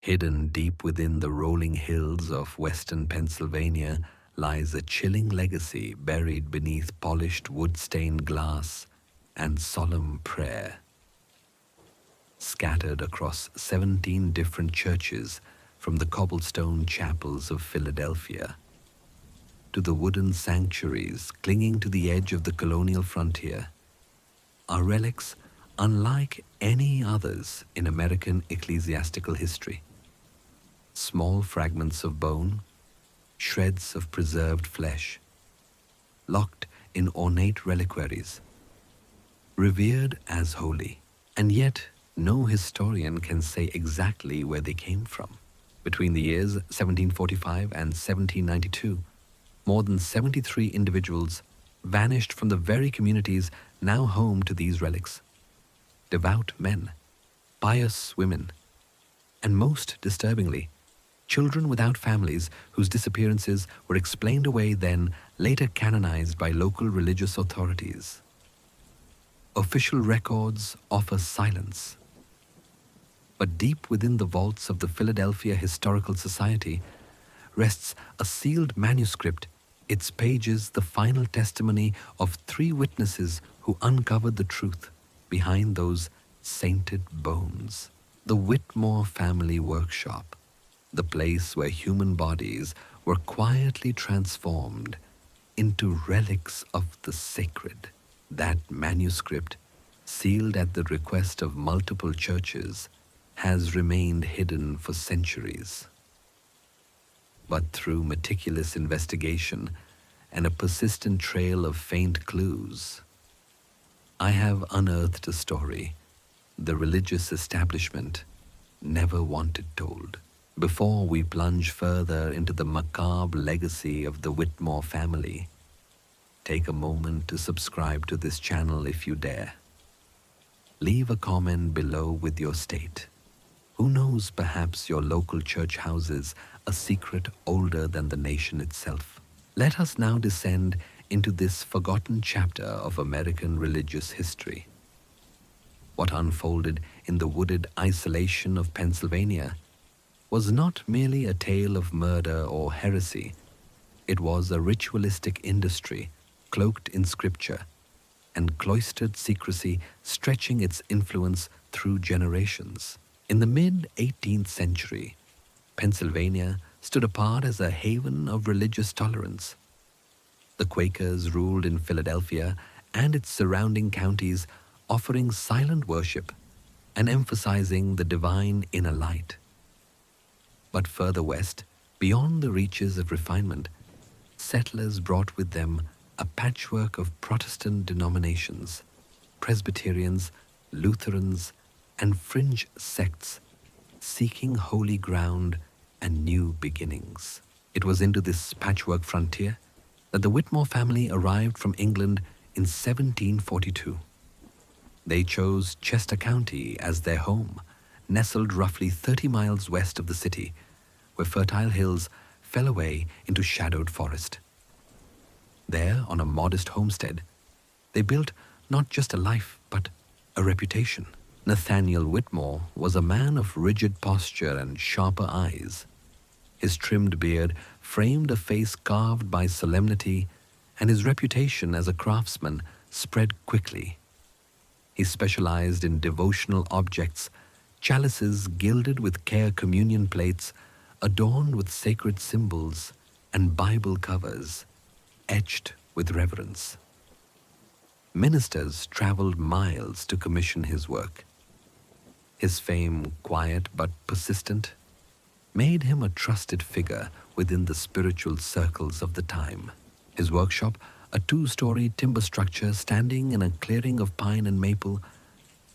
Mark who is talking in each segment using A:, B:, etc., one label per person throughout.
A: Hidden deep within the rolling hills of western Pennsylvania lies a chilling legacy buried beneath polished wood-stained glass and solemn prayer. Scattered across 17 different churches, from the cobblestone chapels of Philadelphia to the wooden sanctuaries clinging to the edge of the colonial frontier, are relics unlike any others in American ecclesiastical history. Small fragments of bone, shreds of preserved flesh, locked in ornate reliquaries, revered as holy, and yet no historian can say exactly where they came from. Between the years 1745 and 1792, more than 73 individuals vanished from the very communities now home to these relics. Devout men, pious women, and most disturbingly, children without families whose disappearances were explained away, then later canonized by local religious authorities. Official records offer silence. But deep within the vaults of the Philadelphia Historical Society rests a sealed manuscript, its pages the final testimony of 3 witnesses who uncovered the truth behind those sainted bones. The Whitmore family workshop, the place where human bodies were quietly transformed into relics of the sacred. That manuscript, sealed at the request of multiple churches, has remained hidden for centuries. But through meticulous investigation and a persistent trail of faint clues, I have unearthed a story the religious establishment never wanted told. Before we plunge further into the macabre legacy of the Whitmore family, take a moment to subscribe to this channel if you dare. Leave a comment below with your state. Who knows, perhaps your local church houses a secret older than the nation itself. Let us now descend into this forgotten chapter of American religious history. What unfolded in the wooded isolation of Pennsylvania was not merely a tale of murder or heresy. It was a ritualistic industry cloaked in scripture and cloistered secrecy stretching its influence through generations. In the mid-18th century, Pennsylvania stood apart as a haven of religious tolerance. The Quakers ruled in Philadelphia and its surrounding counties, offering silent worship and emphasizing the divine inner light. But further west, beyond the reaches of refinement, settlers brought with them a patchwork of Protestant denominations, Presbyterians, Lutherans, and fringe sects seeking holy ground and new beginnings. It was into this patchwork frontier that the Whitmore family arrived from England in 1742. They chose Chester County as their home, nestled roughly 30 miles west of the city, where fertile hills fell away into shadowed forest. There, on a modest homestead, they built not just a life, but a reputation. Nathaniel Whitmore was a man of rigid posture and sharper eyes. His trimmed beard framed a face carved by solemnity, and his reputation as a craftsman spread quickly. He specialized in devotional objects, chalices gilded with care communion plates, adorned with sacred symbols, and Bible covers etched with reverence. Ministers traveled miles to commission his work. His fame, quiet but persistent, made him a trusted figure within the spiritual circles of the time. His workshop, a 2-story timber structure standing in a clearing of pine and maple,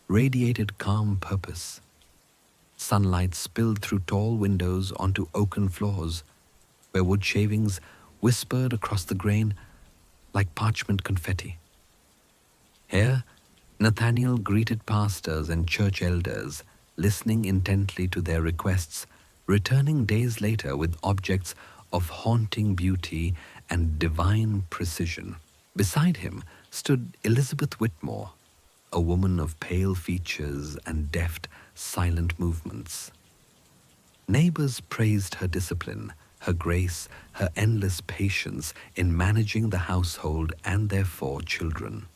A: radiated calm purpose. Sunlight spilled through tall windows onto oaken floors, where wood shavings whispered across the grain like parchment confetti. Here, Nathaniel greeted pastors and church elders, listening intently to their requests, returning days later with objects of haunting beauty and divine precision. Beside him stood Elizabeth Whitmore, a woman of pale features and deft, silent movements. Neighbors praised her discipline, her grace, her endless patience in managing the household and their 4 children.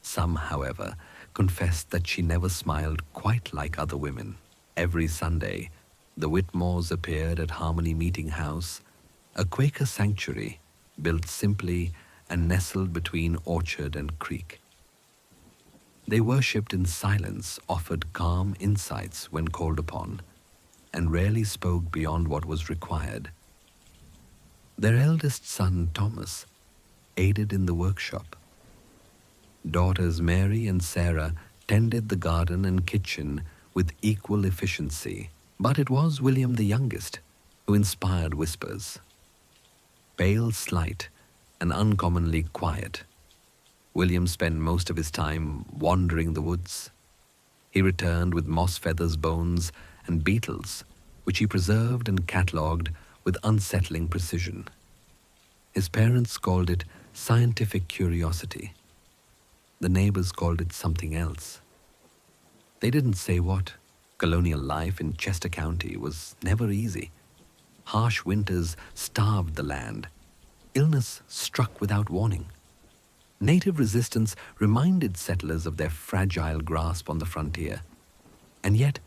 A: Some, however, confessed that she never smiled quite like other women. Every Sunday, the Whitmores appeared at Harmony Meeting House, a Quaker sanctuary built simply and nestled between orchard and creek. They worshipped in silence, offered calm insights when called upon, and rarely spoke beyond what was required. Their eldest son, Thomas, aided in the workshop. Daughters Mary and Sarah tended the garden and kitchen with equal efficiency, but it was William the youngest who inspired whispers. Pale, slight, and uncommonly quiet, William spent most of his time wandering the woods. He returned with moss feathers, bones, and beetles, which he preserved and catalogued with unsettling precision. His parents called it scientific curiosity. The neighbors called it something else. They didn't say what. Colonial life in Chester County was never easy. Harsh winters starved the land. Illness struck without warning. Native resistance reminded settlers of their fragile grasp on the frontier. And yet,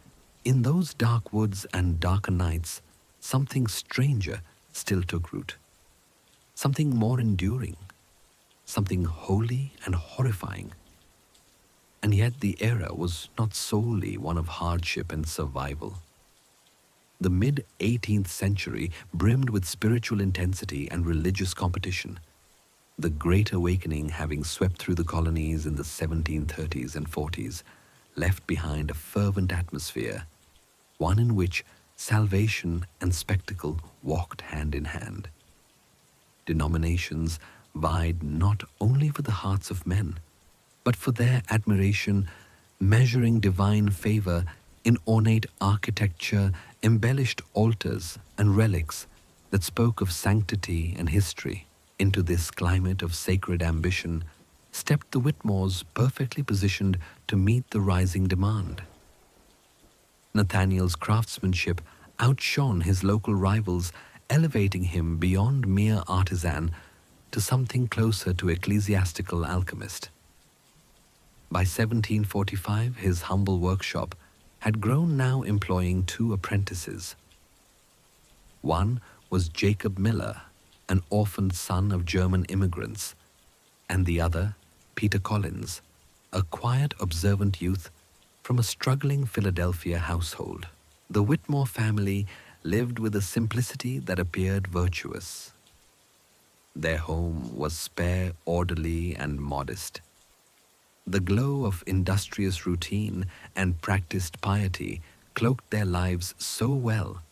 A: in those dark woods and darker nights, something stranger still took root. Something more enduring. Something holy and horrifying. And yet the era was not solely one of hardship and survival. The mid-18th century brimmed with spiritual intensity and religious competition. The Great Awakening, having swept through the colonies in the 1730s and 40s, left behind a fervent atmosphere, one in which salvation and spectacle walked hand in hand. Denominations vied not only for the hearts of men, but for their admiration, measuring divine favor in ornate architecture, embellished altars, and relics that spoke of sanctity and history. Into this climate of sacred ambition stepped the Whitmores, perfectly positioned to meet the rising demand. Nathaniel's craftsmanship outshone his local rivals, elevating him beyond mere artisan to something closer to ecclesiastical alchemist. By 1745, his humble workshop had grown, now employing 2 apprentices. One was Jacob Miller, an orphaned son of German immigrants, and the other, Peter Collins, a quiet, observant youth from a struggling Philadelphia household. The Whitmore family lived with a simplicity that appeared virtuous. Their home was spare, orderly, and modest. The glow of industrious routine and practiced piety cloaked their lives so well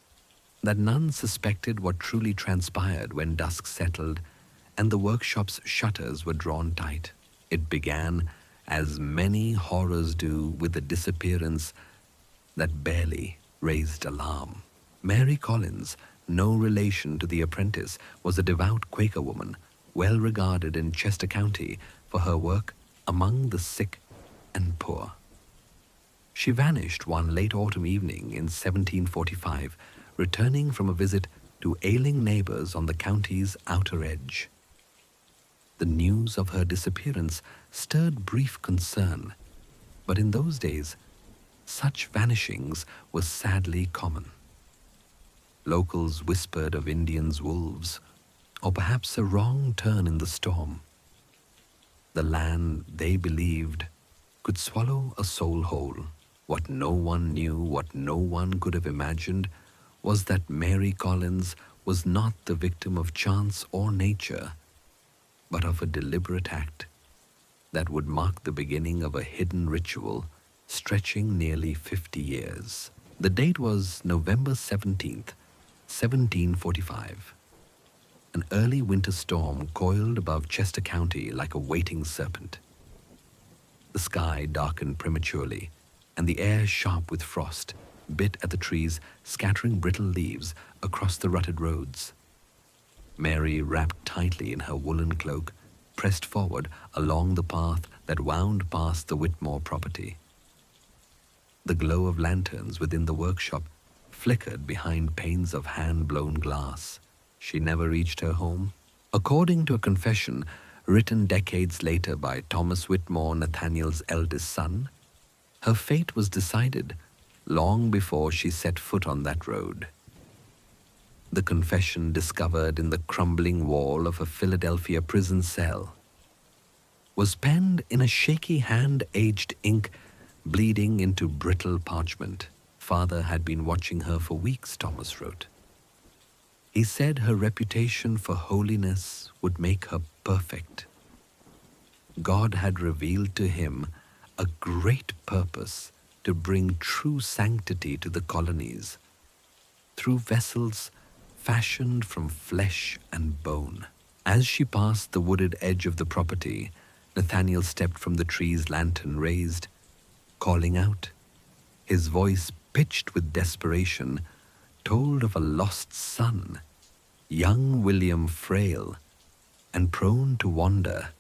A: that none suspected what truly transpired when dusk settled and the workshop's shutters were drawn tight. It began, as many horrors do, with a disappearance that barely raised alarm. Mary Collins, no relation to the apprentice, was a devout Quaker woman, well regarded in Chester County for her work among the sick and poor. She vanished one late autumn evening in 1745, returning from a visit to ailing neighbors on the county's outer edge. The news of her disappearance stirred brief concern, but in those days, such vanishings were sadly common. Locals whispered of Indians' wolves, or perhaps a wrong turn in the storm. The land, they believed, could swallow a soul whole. What no one knew, what no one could have imagined, was that Mary Collins was not the victim of chance or nature, but of a deliberate act that would mark the beginning of a hidden ritual stretching nearly 50 years. The date was November 17th, 1745. An early winter storm coiled above Chester County like a waiting serpent. The sky darkened prematurely, and the air, sharp with frost, bit at the trees, scattering brittle leaves across the rutted roads. Mary, wrapped tightly in her woolen cloak, pressed forward along the path that wound past the Whitmore property. The glow of lanterns within the workshop flickered behind panes of hand-blown glass. She never reached her home. According to a confession written decades later by Thomas Whitmore, Nathaniel's eldest son, her fate was decided long before she set foot on that road. The confession, discovered in the crumbling wall of a Philadelphia prison cell, was penned in a shaky hand, aged ink bleeding into brittle parchment. Father had been watching her for weeks, Thomas wrote. He said her reputation for holiness would make her perfect. God had revealed to him a great purpose to bring true sanctity to the colonies through vessels fashioned from flesh and bone. As she passed the wooded edge of the property, Nathaniel stepped from the tree's lantern raised, calling out. His voice, pitched with desperation, told of a lost son, young William Frail and prone to wander,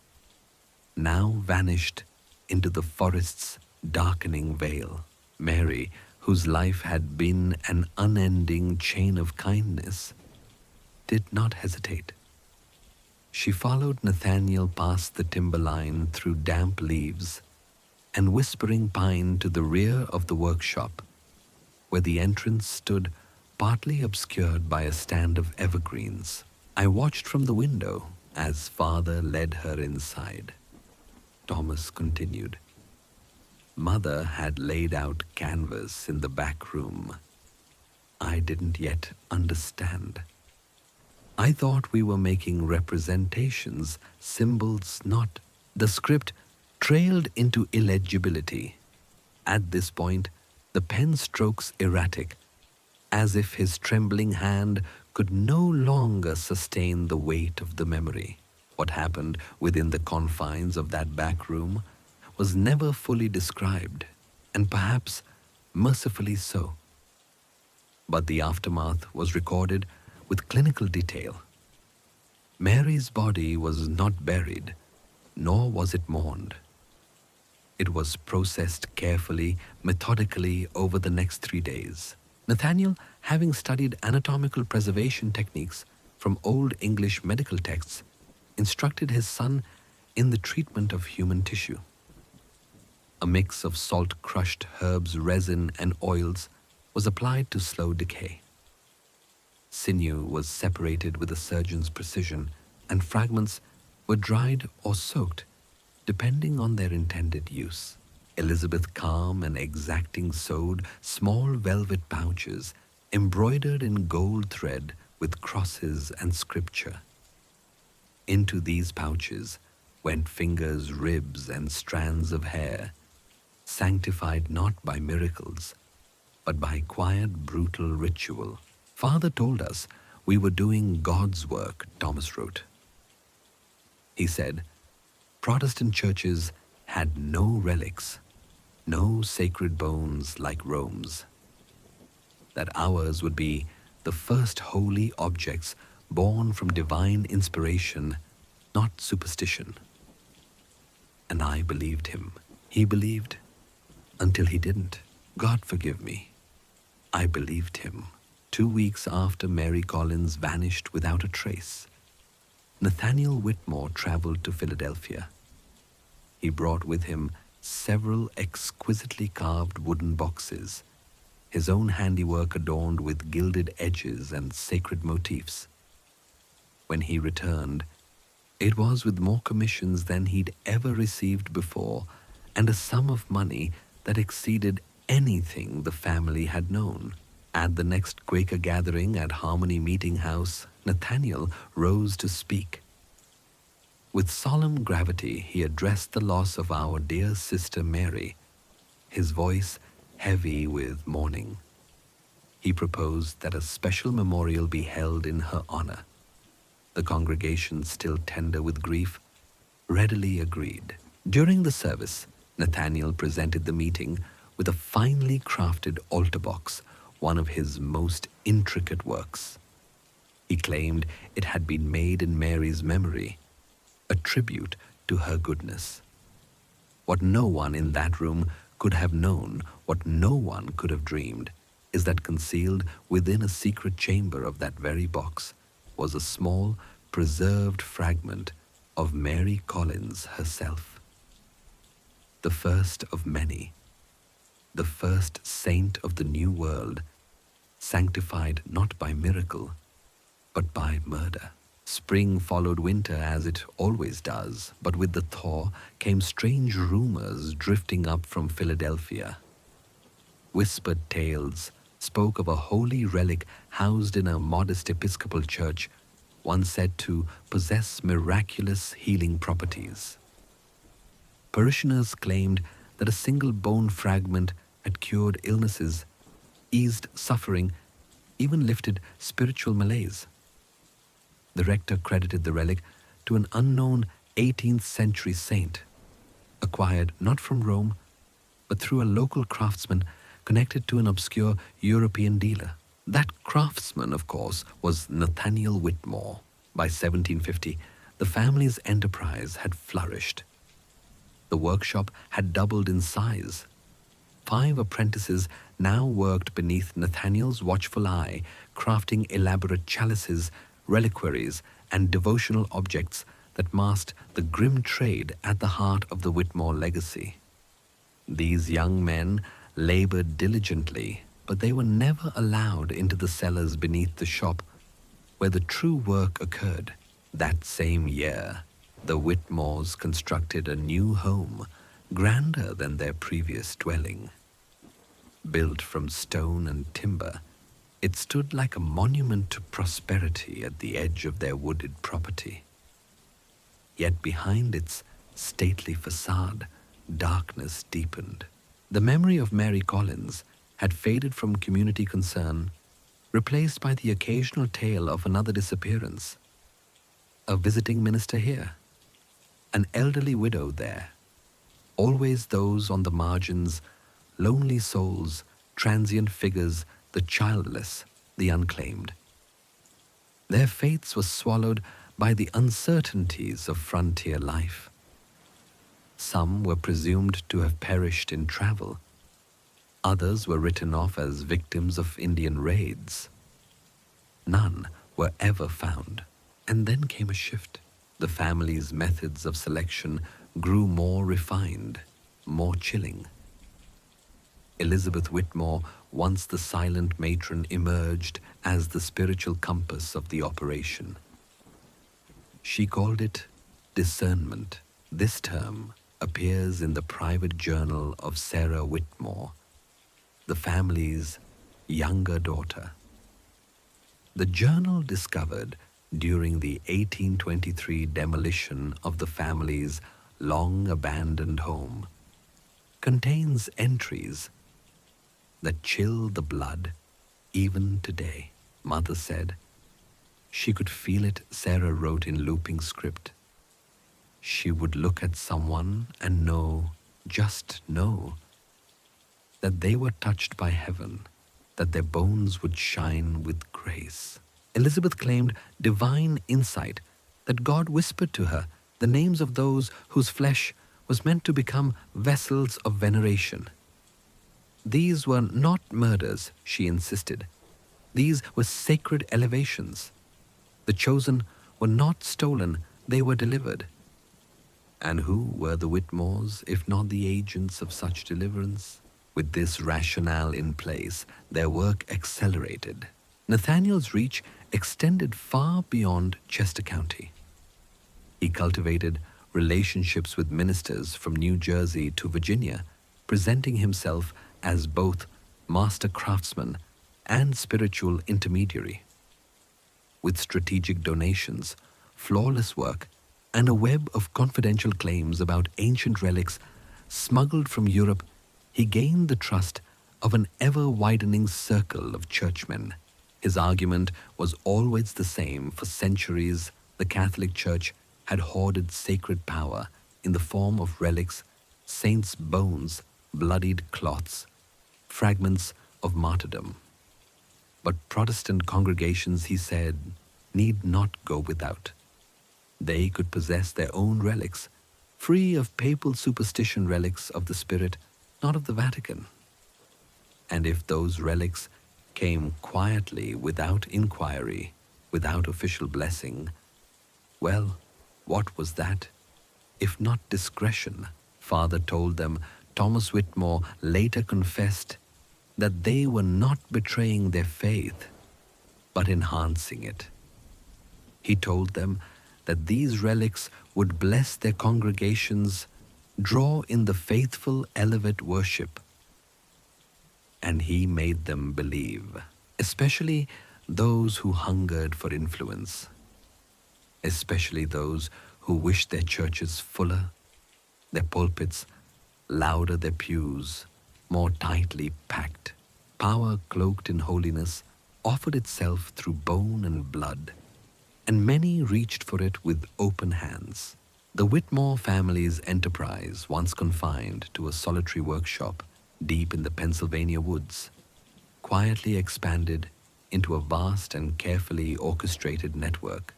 A: now vanished into the forest's darkening veil. Mary, whose life had been an unending chain of kindness, did not hesitate. She followed Nathaniel past the timberline through damp leaves and whispering pine to the rear of the workshop, where the entrance stood partly obscured by a stand of evergreens. I watched from the window as Father led her inside. Thomas continued. Mother had laid out canvas in the back room. I didn't yet understand. I thought we were making representations, symbols not. The script trailed into illegibility. At this point, the pen strokes erratic, as if his trembling hand could no longer sustain the weight of the memory. What happened within the confines of that back room was never fully described, and perhaps mercifully so. But the aftermath was recorded with clinical detail. Mary's body was not buried, nor was it mourned. It was processed carefully, methodically over the next 3 days. Nathaniel, having studied anatomical preservation techniques from Old English medical texts, instructed his son in the treatment of human tissue. A mix of salt-crushed herbs, resin, and oils was applied to slow decay. Sinew was separated with a surgeon's precision, and fragments were dried or soaked, depending on their intended use. Elizabeth, calm and exacting, sewed small velvet pouches embroidered in gold thread with crosses and scripture. Into these pouches went fingers, ribs, and strands of hair, sanctified not by miracles, but by quiet, brutal ritual. Father told us we were doing God's work, Thomas wrote. He said, Protestant churches had no relics, no sacred bones like Rome's. That ours would be the first holy objects born from divine inspiration, not superstition. And I believed him. He believed until he didn't. God forgive me. I believed him. 2 weeks after Mary Collins vanished without a trace, Nathaniel Whitmore traveled to Philadelphia. He brought with him several exquisitely carved wooden boxes, his own handiwork adorned with gilded edges and sacred motifs. When he returned, it was with more commissions than he'd ever received before, and a sum of money that exceeded anything the family had known. At the next Quaker gathering at Harmony Meeting House, Nathaniel rose to speak. With solemn gravity, he addressed the loss of our dear sister Mary, his voice heavy with mourning. He proposed that a special memorial be held in her honor. The congregation, still tender with grief, readily agreed. During the service, Nathaniel presented the meeting with a finely crafted altar box, one of his most intricate works. He claimed it had been made in Mary's memory, a tribute to her goodness. What no one in that room could have known, what no one could have dreamed, is that concealed within a secret chamber of that very box was a small, preserved fragment of Mary Collins herself, the first of many, the first saint of the New World, sanctified not by miracle, but by murder. Spring followed winter as it always does, but with the thaw came strange rumors drifting up from Philadelphia. Whispered tales spoke of a holy relic housed in a modest Episcopal church, one said to possess miraculous healing properties. Parishioners claimed that a single bone fragment had cured illnesses, eased suffering, even lifted spiritual malaise. The rector credited the relic to an unknown 18th century saint, acquired not from Rome, but through a local craftsman connected to an obscure European dealer. That craftsman, of course, was Nathaniel Whitmore. By 1750, the family's enterprise had flourished. The workshop had doubled in size. 5 apprentices now worked beneath Nathaniel's watchful eye, crafting elaborate chalices, reliquaries, and devotional objects that masked the grim trade at the heart of the Whitmore legacy. These young men labored diligently, but they were never allowed into the cellars beneath the shop where the true work occurred. That same year, the Whitmores constructed a new home, grander than their previous dwelling. Built from stone and timber, it stood like a monument to prosperity at the edge of their wooded property. Yet behind its stately facade, darkness deepened. The memory of Mary Collins had faded from community concern, replaced by the occasional tale of another disappearance. A visiting minister here, an elderly widow there, always those on the margins, lonely souls, transient figures, the childless, the unclaimed. Their fates were swallowed by the uncertainties of frontier life. Some were presumed to have perished in travel. Others were written off as victims of Indian raids. None were ever found. And then came a shift. The family's methods of selection grew more refined, more chilling. Elizabeth Whitmore, once the silent matron, emerged as the spiritual compass of the operation. She called it discernment. This term appears in the private journal of Sarah Whitmore, the family's younger daughter. The journal, discovered during the 1823 demolition of the family's long-abandoned home, contains entries that chill the blood even today. Mother said she could feel it, Sarah wrote in looping script. She would look at someone and know, just know, that they were touched by heaven, that their bones would shine with grace. Elizabeth claimed divine insight, that God whispered to her the names of those whose flesh was meant to become vessels of veneration. These were not murders, she insisted. These were sacred elevations. The chosen were not stolen, they were delivered. And who were the Whitmores, if not the agents of such deliverance? With this rationale in place, their work accelerated. Nathaniel's reach extended far beyond Chester County. He cultivated relationships with ministers from New Jersey to Virginia, presenting himself as both master craftsman and spiritual intermediary. With strategic donations, flawless work, and a web of confidential claims about ancient relics smuggled from Europe, he gained the trust of an ever-widening circle of churchmen. His argument was always the same. For centuries, the Catholic Church had hoarded sacred power in the form of relics, saints' bones, bloodied cloths, fragments of martyrdom. But Protestant congregations, he said, need not go without. They could possess their own relics, free of papal superstition, relics of the Spirit, not of the Vatican. And if those relics came quietly, without inquiry, without official blessing, well, what was that, if not discretion? Father told them Thomas Whitmore later confessed that they were not betraying their faith, but enhancing it. He told them that these relics would bless their congregations, draw in the faithful, elevate worship, and he made them believe, especially those who hungered for influence, especially those who wished their churches fuller, their pulpits louder, their pews more tightly packed. Power cloaked in holiness offered itself through bone and blood, and many reached for it with open hands. The Whitmore family's enterprise, once confined to a solitary workshop deep in the Pennsylvania woods, quietly expanded into a vast and carefully orchestrated network.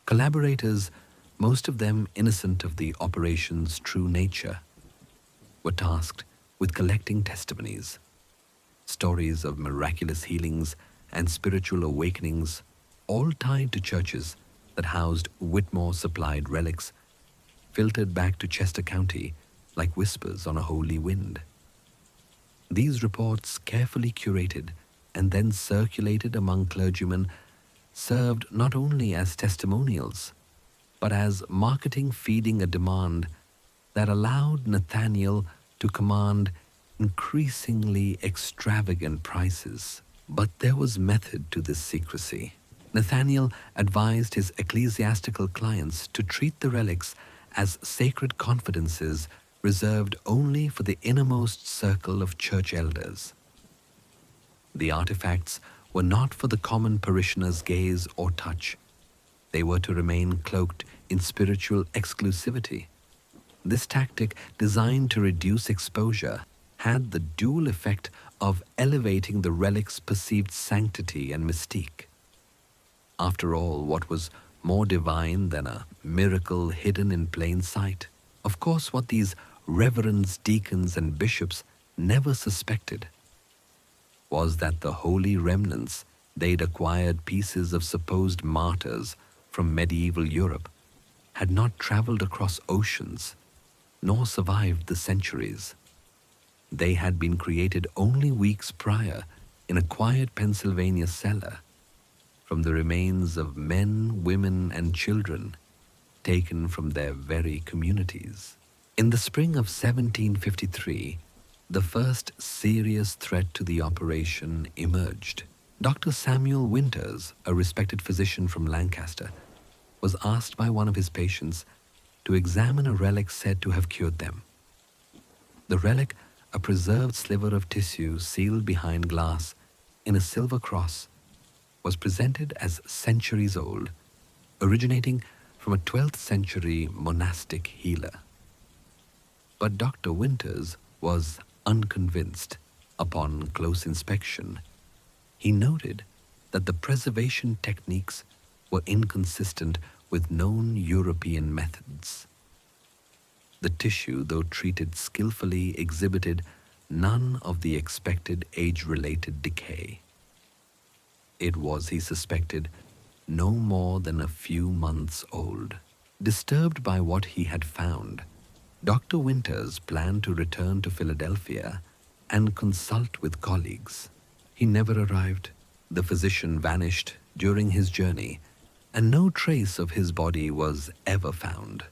A: Collaborators, most of them innocent of the operation's true nature, were tasked with collecting testimonies, stories of miraculous healings and spiritual awakenings, all tied to churches that housed Whitmore-supplied relics, filtered back to Chester County like whispers on a holy wind. These reports, carefully curated and then circulated among clergymen, served not only as testimonials, but as marketing feeding a demand that allowed Nathaniel to command increasingly extravagant prices. But there was method to this secrecy. Nathaniel advised his ecclesiastical clients to treat the relics as sacred confidences reserved only for the innermost circle of church elders. The artifacts were not for the common parishioner's gaze or touch. They were to remain cloaked in spiritual exclusivity. This tactic, designed to reduce exposure, had the dual effect of elevating the relic's perceived sanctity and mystique. After all, what was more divine than a miracle hidden in plain sight? Of course, what these reverends, deacons, and bishops never suspected was that the holy remnants they'd acquired, pieces of supposed martyrs from medieval Europe, had not traveled across oceans nor survived the centuries. They had been created only weeks prior in a quiet Pennsylvania cellar from the remains of men, women, and children taken from their very communities. In the spring of 1753, the first serious threat to the operation emerged. Dr. Samuel Winters, a respected physician from Lancaster, was asked by one of his patients to examine a relic said to have cured them. The relic, a preserved sliver of tissue sealed behind glass in a silver cross, was presented as centuries old, originating from a 12th century monastic healer. But Dr. Winters was unconvinced. Upon close inspection, he noted that the preservation techniques were inconsistent with known European methods. The tissue, though treated skillfully, exhibited none of the expected age-related decay. It was, he suspected, no more than a few months old. Disturbed by what he had found, Dr. Winters planned to return to Philadelphia and consult with colleagues. He never arrived. The physician vanished during his journey, and no trace of his body was ever found.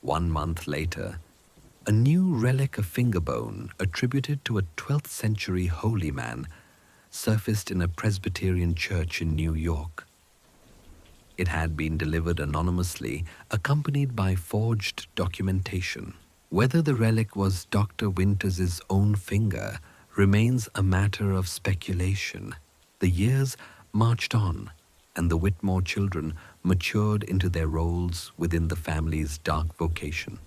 A: 1 month later, a new relic of finger bone attributed to a 12th century holy man surfaced in a Presbyterian church in New York. It had been delivered anonymously, accompanied by forged documentation. Whether the relic was Dr. Winters's own finger remains a matter of speculation. The years marched on, and the Whitmore children matured into their roles within the family's dark vocation.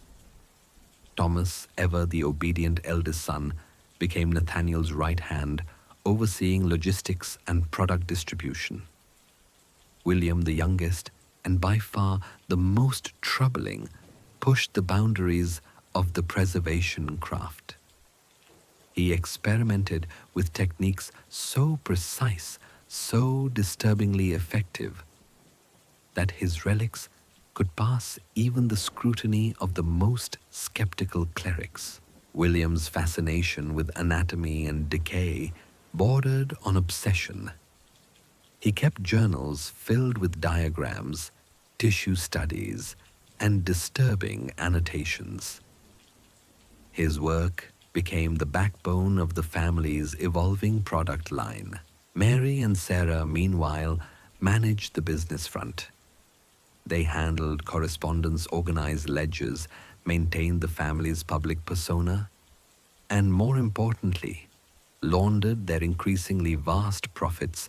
A: Thomas, ever the obedient eldest son, became Nathaniel's right hand, overseeing logistics and product distribution. William, the youngest, and by far the most troubling, pushed the boundaries of the preservation craft. He experimented with techniques so precise, so disturbingly effective, that his relics could pass even the scrutiny of the most skeptical clerics. William's fascination with anatomy and decay bordered on obsession. He kept journals filled with diagrams, tissue studies, and disturbing annotations. His work became the backbone of the family's evolving product line. Mary and Sarah, meanwhile, managed the business front. They handled correspondence, organized ledgers, maintained the family's public persona, and more importantly, laundered their increasingly vast profits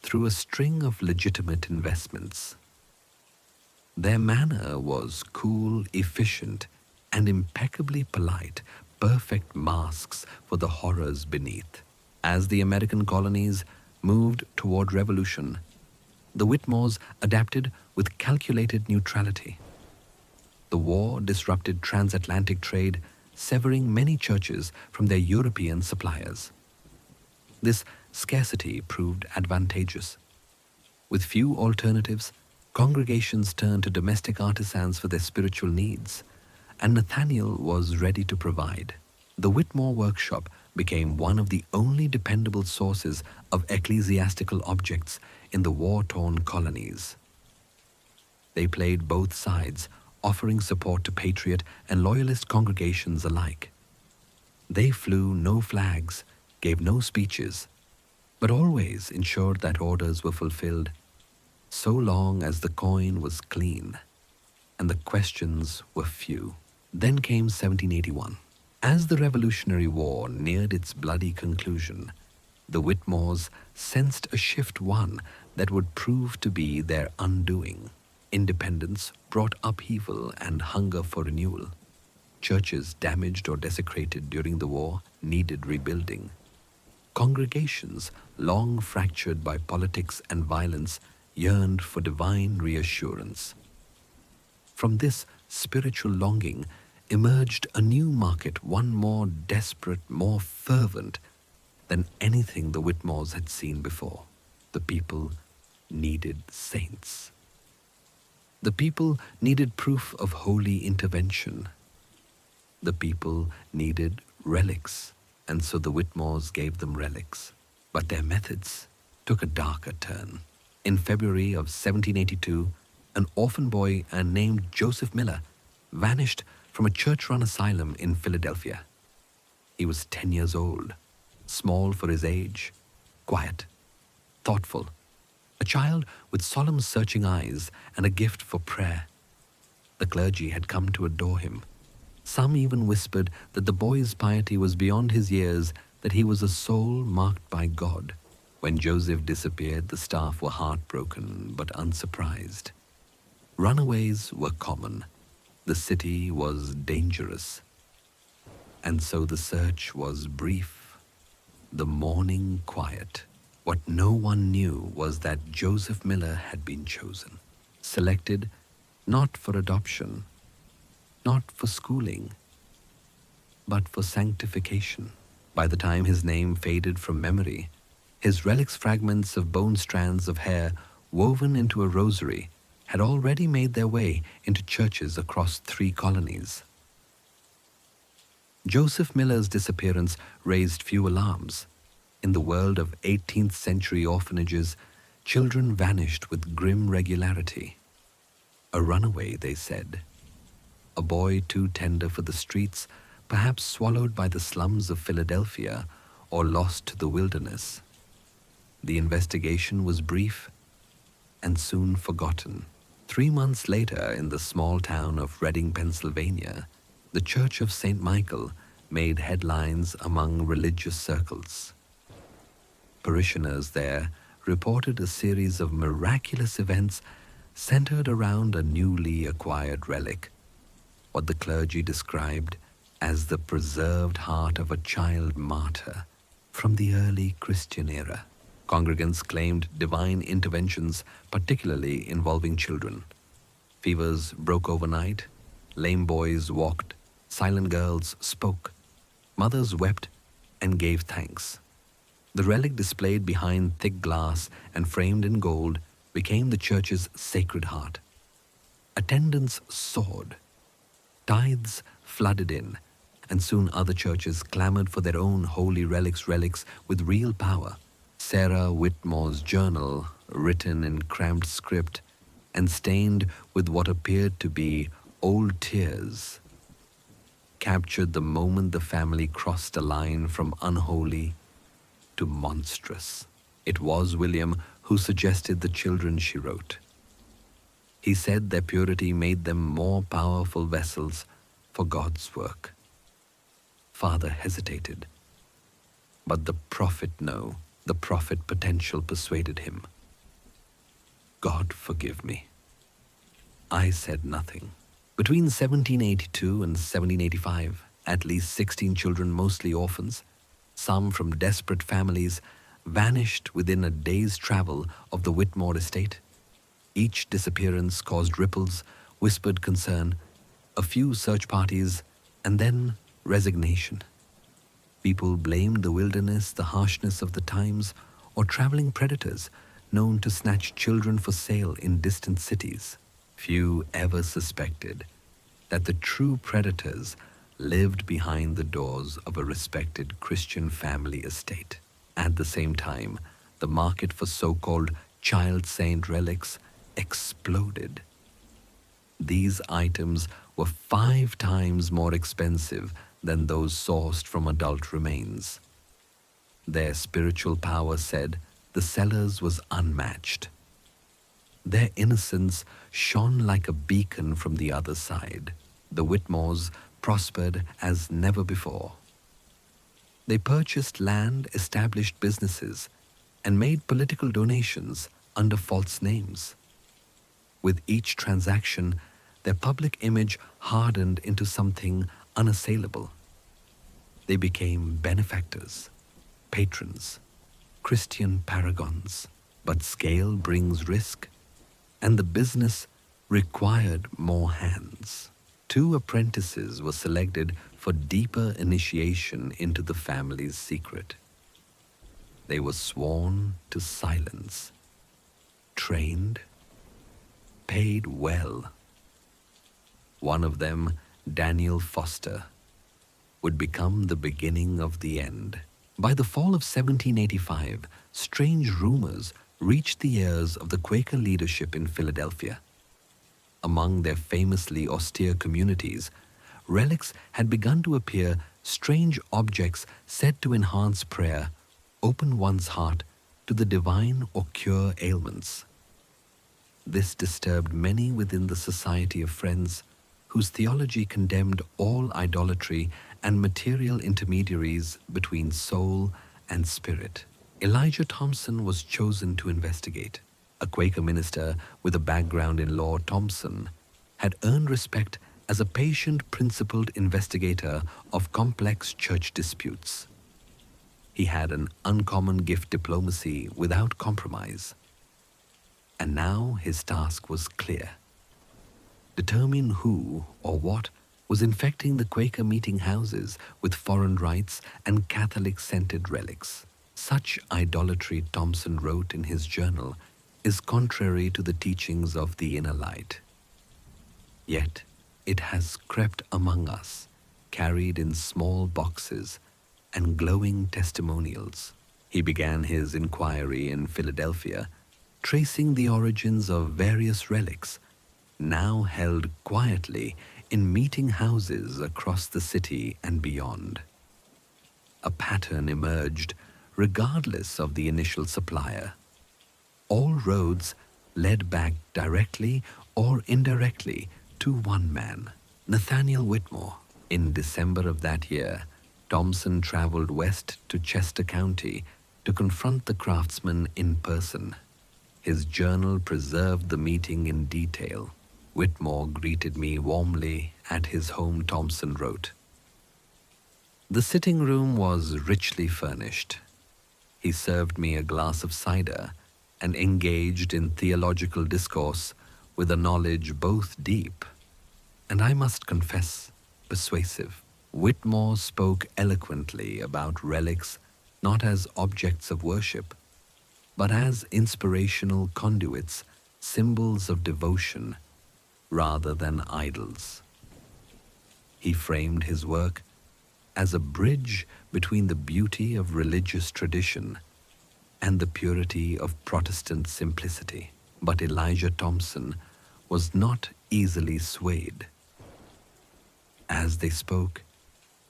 A: through a string of legitimate investments. Their manner was cool, efficient, and impeccably polite, perfect masks for the horrors beneath. As the American colonies moved toward revolution, the Whitmores adapted with calculated neutrality. The war disrupted transatlantic trade, severing many churches from their European suppliers. This scarcity proved advantageous. With few alternatives, congregations turned to domestic artisans for their spiritual needs, and Nathaniel was ready to provide. The Whitmore workshop became one of the only dependable sources of ecclesiastical objects in the war-torn colonies. They played both sides, offering support to patriot and loyalist congregations alike. They flew no flags, gave no speeches, but always ensured that orders were fulfilled, so long as the coin was clean and the questions were few. Then came 1781. As the Revolutionary War neared its bloody conclusion, the Whitmores sensed a shift, one that would prove to be their undoing. Independence brought upheaval and hunger for renewal. Churches damaged or desecrated during the war needed rebuilding. Congregations, long fractured by politics and violence, yearned for divine reassurance. From this spiritual longing emerged a new market, one more desperate, more fervent than anything the Whitmores had seen before. The people needed saints. The people needed proof of holy intervention. The people needed relics, and so the Whitmores gave them relics. But their methods took a darker turn. In February of 1782, an orphan boy named Joseph Miller vanished from a church-run asylum in Philadelphia. He was 10 years old, small for his age, quiet, thoughtful, a child with solemn searching eyes and a gift for prayer. The clergy had come to adore him. Some even whispered that the boy's piety was beyond his years, that he was a soul marked by God. When Joseph disappeared, the staff were heartbroken but unsurprised. Runaways were common. The city was dangerous. And so the search was brief, the mourning quiet. What no one knew was that Joseph Miller had been chosen, selected not for adoption, not for schooling, but for sanctification. By the time his name faded from memory, his relics, fragments of bone strands of hair woven into a rosary, had already made their way into churches across 3 colonies. Joseph Miller's disappearance raised few alarms. In the world of 18th century orphanages, children vanished with grim regularity. A runaway, they said. A boy too tender for the streets, perhaps swallowed by the slums of Philadelphia or lost to the wilderness. The investigation was brief and soon forgotten. 3 months later, in the small town of Reading, Pennsylvania, the Church of St. Michael made headlines among religious circles. Parishioners there reported a series of miraculous events centered around a newly acquired relic, what the clergy described as the preserved heart of a child martyr from the early Christian era. Congregants claimed divine interventions, particularly involving children. Fevers broke overnight, lame boys walked, silent girls spoke, mothers wept, and gave thanks. The relic displayed behind thick glass and framed in gold became the church's sacred heart. Attendance soared. Tithes flooded in, and soon other churches clamored for their own holy relics with real power. Sarah Whitmore's journal, written in cramped script and stained with what appeared to be old tears, captured the moment the family crossed a line from unholy to monstrous. It was William who suggested the children she wrote. He said their purity made them more powerful vessels for God's work. Father hesitated, but the prophet potential persuaded him. God forgive me. I said nothing. Between 1782 and 1785, at least 16 children, mostly orphans, some from desperate families, vanished within a day's travel of the Whitmore estate. Each disappearance caused ripples, whispered concern, a few search parties, and then resignation. People blamed the wilderness, the harshness of the times, or traveling predators known to snatch children for sale in distant cities. Few ever suspected that the true predators lived behind the doors of a respected Christian family estate. At the same time, the market for so-called child saint relics exploded. These items were 5 times more expensive than those sourced from adult remains. Their spiritual power said the sellers was unmatched. Their innocence shone like a beacon from the other side. The Whitmores prospered as never before. They purchased land, established businesses, and made political donations under false names. With each transaction, their public image hardened into something unassailable. They became benefactors, patrons, Christian paragons. But scale brings risk, and the business required more hands. 2 apprentices were selected for deeper initiation into the family's secret. They were sworn to silence, trained, paid well. One of them, Daniel Foster, would become the beginning of the end. By the fall of 1785, strange rumors reached the ears of the Quaker leadership in Philadelphia. Among their famously austere communities, relics had begun to appear, strange objects said to enhance prayer, open one's heart to the divine or cure ailments. This disturbed many within the Society of Friends, whose theology condemned all idolatry and material intermediaries between soul and spirit. Elijah Thompson was chosen to investigate. A Quaker minister with a background in law, Thompson had earned respect as a patient, principled investigator of complex church disputes. He had an uncommon gift diplomacy without compromise. And now his task was clear. Determine who or what was infecting the Quaker meeting houses with foreign rites and Catholic-scented relics. Such idolatry, Thompson wrote in his journal, is contrary to the teachings of the inner light. Yet it has crept among us, carried in small boxes and glowing testimonials. He began his inquiry in Philadelphia, tracing the origins of various relics, now held quietly in meeting houses across the city and beyond. A pattern emerged regardless of the initial supplier. All roads led back directly or indirectly to one man, Nathaniel Whitmore. In December of that year, Thompson traveled west to Chester County to confront the craftsman in person. His journal preserved the meeting in detail. Whitmore greeted me warmly at his home, Thompson wrote. The sitting room was richly furnished. He served me a glass of cider and engaged in theological discourse with a knowledge both deep and, I must confess, persuasive. Whitmore spoke eloquently about relics not as objects of worship, but as inspirational conduits, symbols of devotion rather than idols. He framed his work as a bridge between the beauty of religious tradition and the purity of Protestant simplicity. But Elijah Thompson was not easily swayed. As they spoke,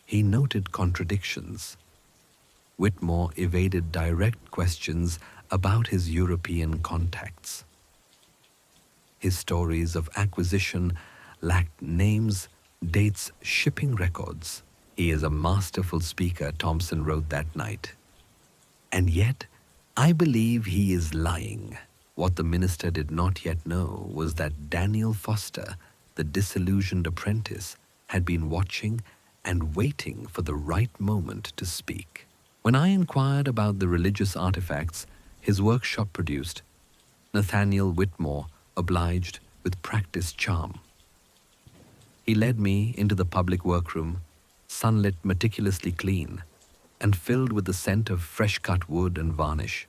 A: he noted contradictions. Whitmore evaded direct questions about his European contacts. His stories of acquisition lacked names, dates, shipping records. He is a masterful speaker, Thompson wrote that night. And yet, I believe he is lying. What the minister did not yet know was that Daniel Foster, the disillusioned apprentice, had been watching and waiting for the right moment to speak. When I inquired about the religious artifacts his workshop produced, Nathaniel Whitmore obliged with practiced charm. He led me into the public workroom, sunlit, meticulously clean, and filled with the scent of fresh-cut wood and varnish.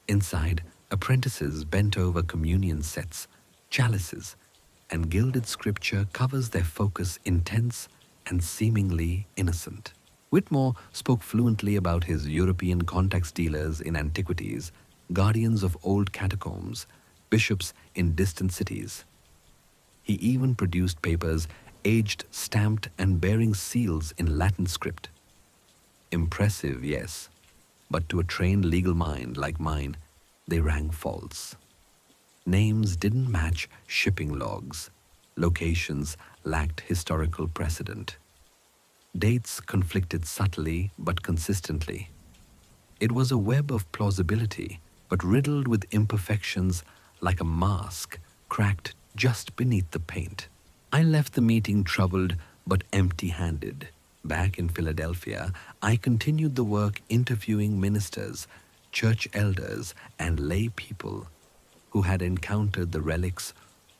A: Inside, apprentices bent over communion sets, chalices, and gilded scripture covers their focus intense and seemingly innocent. Whitmore spoke fluently about his European contacts dealers in antiquities, guardians of old catacombs, bishops in distant cities. He even produced papers aged, stamped, and bearing seals in Latin script. Impressive, yes, but to a trained legal mind like mine, they rang false. Names didn't match shipping logs. Locations lacked historical precedent. Dates conflicted subtly but consistently. It was a web of plausibility, but riddled with imperfections like a mask cracked just beneath the paint. I left the meeting troubled but empty-handed. Back in Philadelphia, I continued the work interviewing ministers, church elders, and lay people who had encountered the relics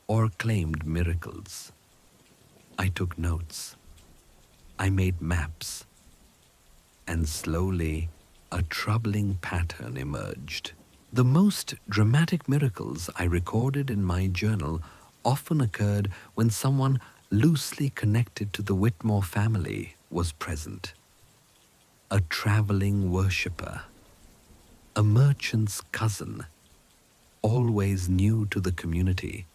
A: or claimed miracles. I took notes. I made maps. And slowly, a troubling pattern emerged. The most dramatic miracles I recorded in my journal often occurred when someone loosely connected to the Whitmore family was present. A traveling worshipper, a merchant's cousin, always new to the community,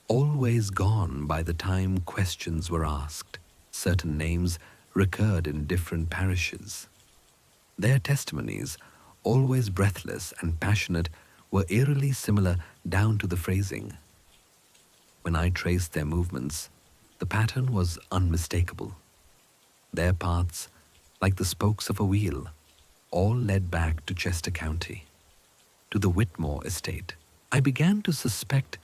A: always gone by the time questions were asked. Certain names recurred in different parishes. Their testimonies, always breathless and passionate, were eerily similar down to the phrasing. When I traced their movements, the pattern was unmistakable. Their paths, like the spokes of a wheel, all led back to Chester County, to the Whitmore estate. I began to suspect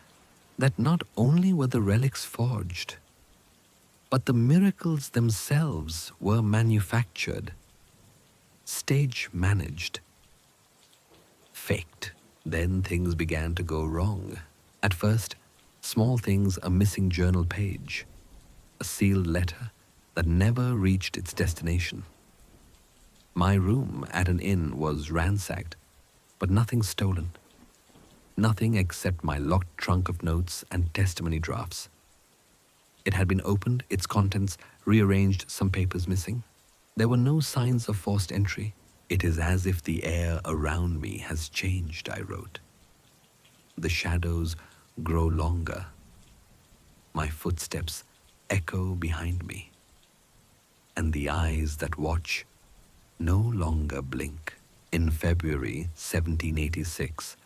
A: that not only were the relics forged, but the miracles themselves were manufactured, stage-managed, faked. Then things began to go wrong. At first, small things: a missing journal page, a sealed letter that never reached its destination. My room at an inn was ransacked, but nothing stolen. Nothing except my locked trunk of notes and testimony drafts. It had been opened, its contents rearranged, some papers missing. There were no signs of forced entry. It is as if the air around me has changed, I wrote. The shadows grow longer. My footsteps echo behind me. And the eyes that watch no longer blink. In February 1786,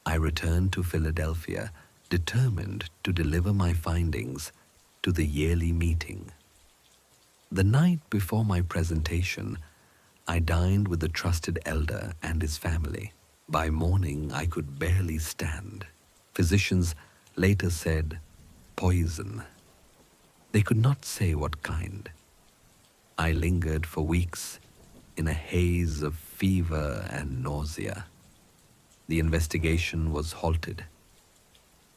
A: I returned to Philadelphia, determined to deliver my findings to the yearly meeting. The night before my presentation, I dined with the trusted elder and his family. By morning, I could barely stand. Physicians later said, poison. They could not say what kind. I lingered for weeks in a haze of fever and nausea. The investigation was halted,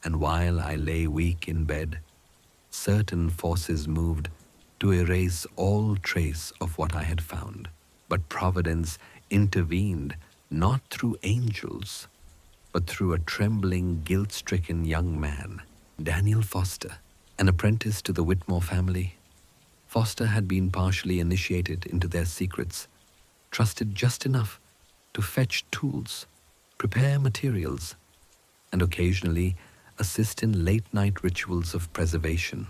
A: and while I lay weak in bed, certain forces moved to erase all trace of what I had found. But Providence intervened not through angels, but through a trembling, guilt-stricken young man, Daniel Foster, an apprentice to the Whitmore family. Foster had been partially initiated into their secrets, trusted just enough to fetch tools, prepare materials, and occasionally assist in late-night rituals of preservation.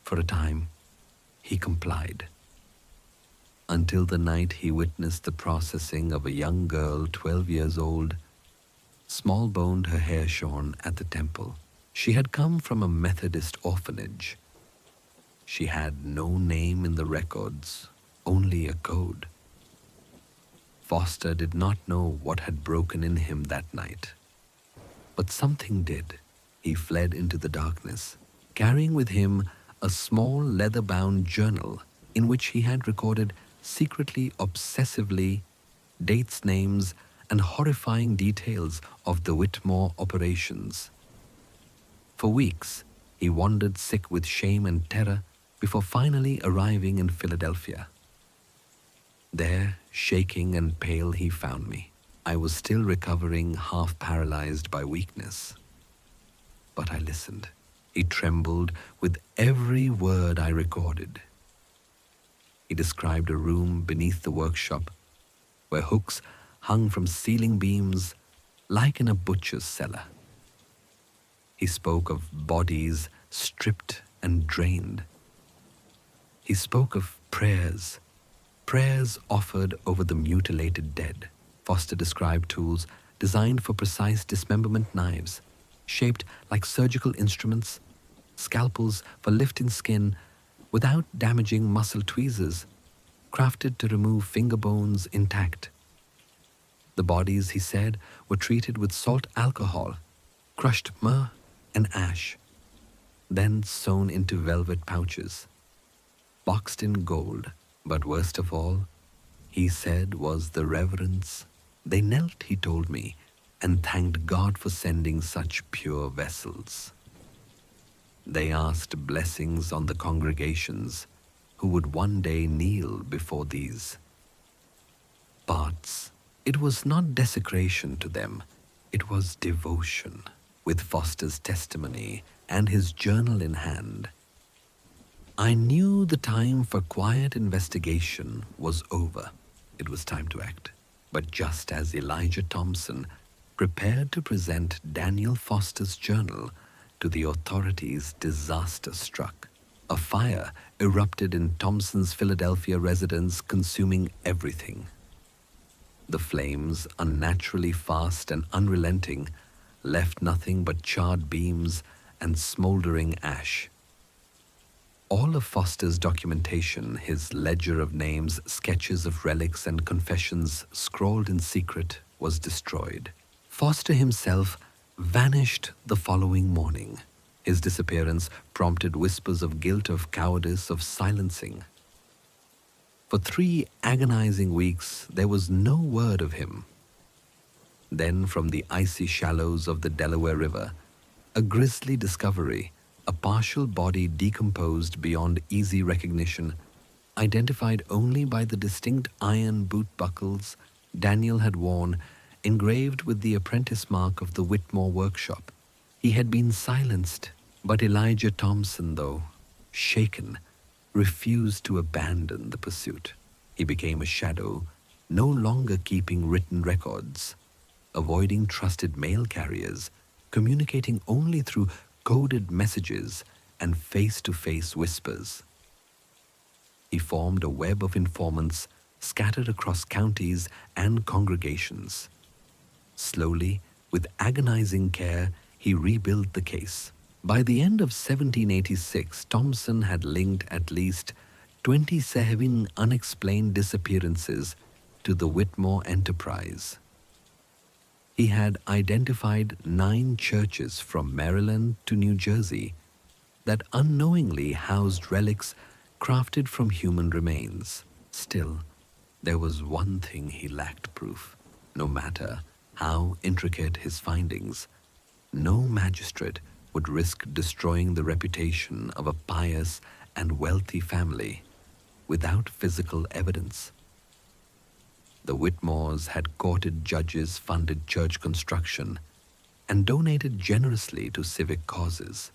A: For a time, he complied, until the night he witnessed the processing of a young girl 12 years old, small-boned, her hair shorn, at the temple. She had come from a Methodist orphanage. She had no name in the records, only a code. Foster did not know what had broken in him that night. But something did. He fled into the darkness, carrying with him a small leather-bound journal in which he had recorded secretly, obsessively, dates, names, and horrifying details of the Whitmore operations. For weeks, he wandered sick with shame and terror before finally arriving in Philadelphia. There, shaking and pale, he found me. I was still recovering, half paralyzed by weakness. But I listened. He trembled with every word I recorded. He described a room beneath the workshop where hooks hung from ceiling beams like in a butcher's cellar. He spoke of bodies stripped and drained. He spoke of prayers offered over the mutilated dead. Foster described tools designed for precise dismemberment knives, shaped like surgical instruments, scalpels for lifting skin without damaging muscle tweezers, crafted to remove finger bones intact. The bodies, he said, were treated with salt alcohol, crushed myrrh and ash, then sewn into velvet pouches, boxed in gold. But worst of all, he said, was the reverence. They knelt, he told me, and thanked God for sending such pure vessels. They asked blessings on the congregations who would one day kneel before these parts. It was not desecration to them, it was devotion. With Foster's testimony and his journal in hand, I knew the time for quiet investigation was over. It was time to act. But just as Elijah Thompson prepared to present Daniel Foster's journal to the authorities, disaster struck. A fire erupted in Thompson's Philadelphia residence, consuming everything. The flames, unnaturally fast and unrelenting, left nothing but charred beams and smoldering ash. All of Foster's documentation, his ledger of names, sketches of relics, and confessions scrawled in secret, was destroyed. Foster himself vanished the following morning. His disappearance prompted whispers of guilt, of cowardice, of silencing. For 3 agonizing weeks, there was no word of him. Then, from the icy shallows of the Delaware River, a grisly discovery, a partial body decomposed beyond easy recognition, identified only by the distinct iron boot buckles Daniel had worn, engraved with the apprentice mark of the Whitmore workshop. He had been silenced, but Elijah Thompson, though shaken, refused to abandon the pursuit. He became a shadow, no longer keeping written records, avoiding trusted mail carriers, communicating only through coded messages and face-to-face whispers. He formed a web of informants scattered across counties and congregations. Slowly, with agonizing care, he rebuilt the case. By the end of 1786, Thompson had linked at least 27 unexplained disappearances to the Whitmore enterprise. He had identified 9 churches from Maryland to New Jersey that unknowingly housed relics crafted from human remains. Still, there was one thing he lacked proof. No matter how intricate his findings, no magistrate would risk destroying the reputation of a pious and wealthy family without physical evidence. The Whitmores had courted judges, funded church construction, and donated generously to civic causes.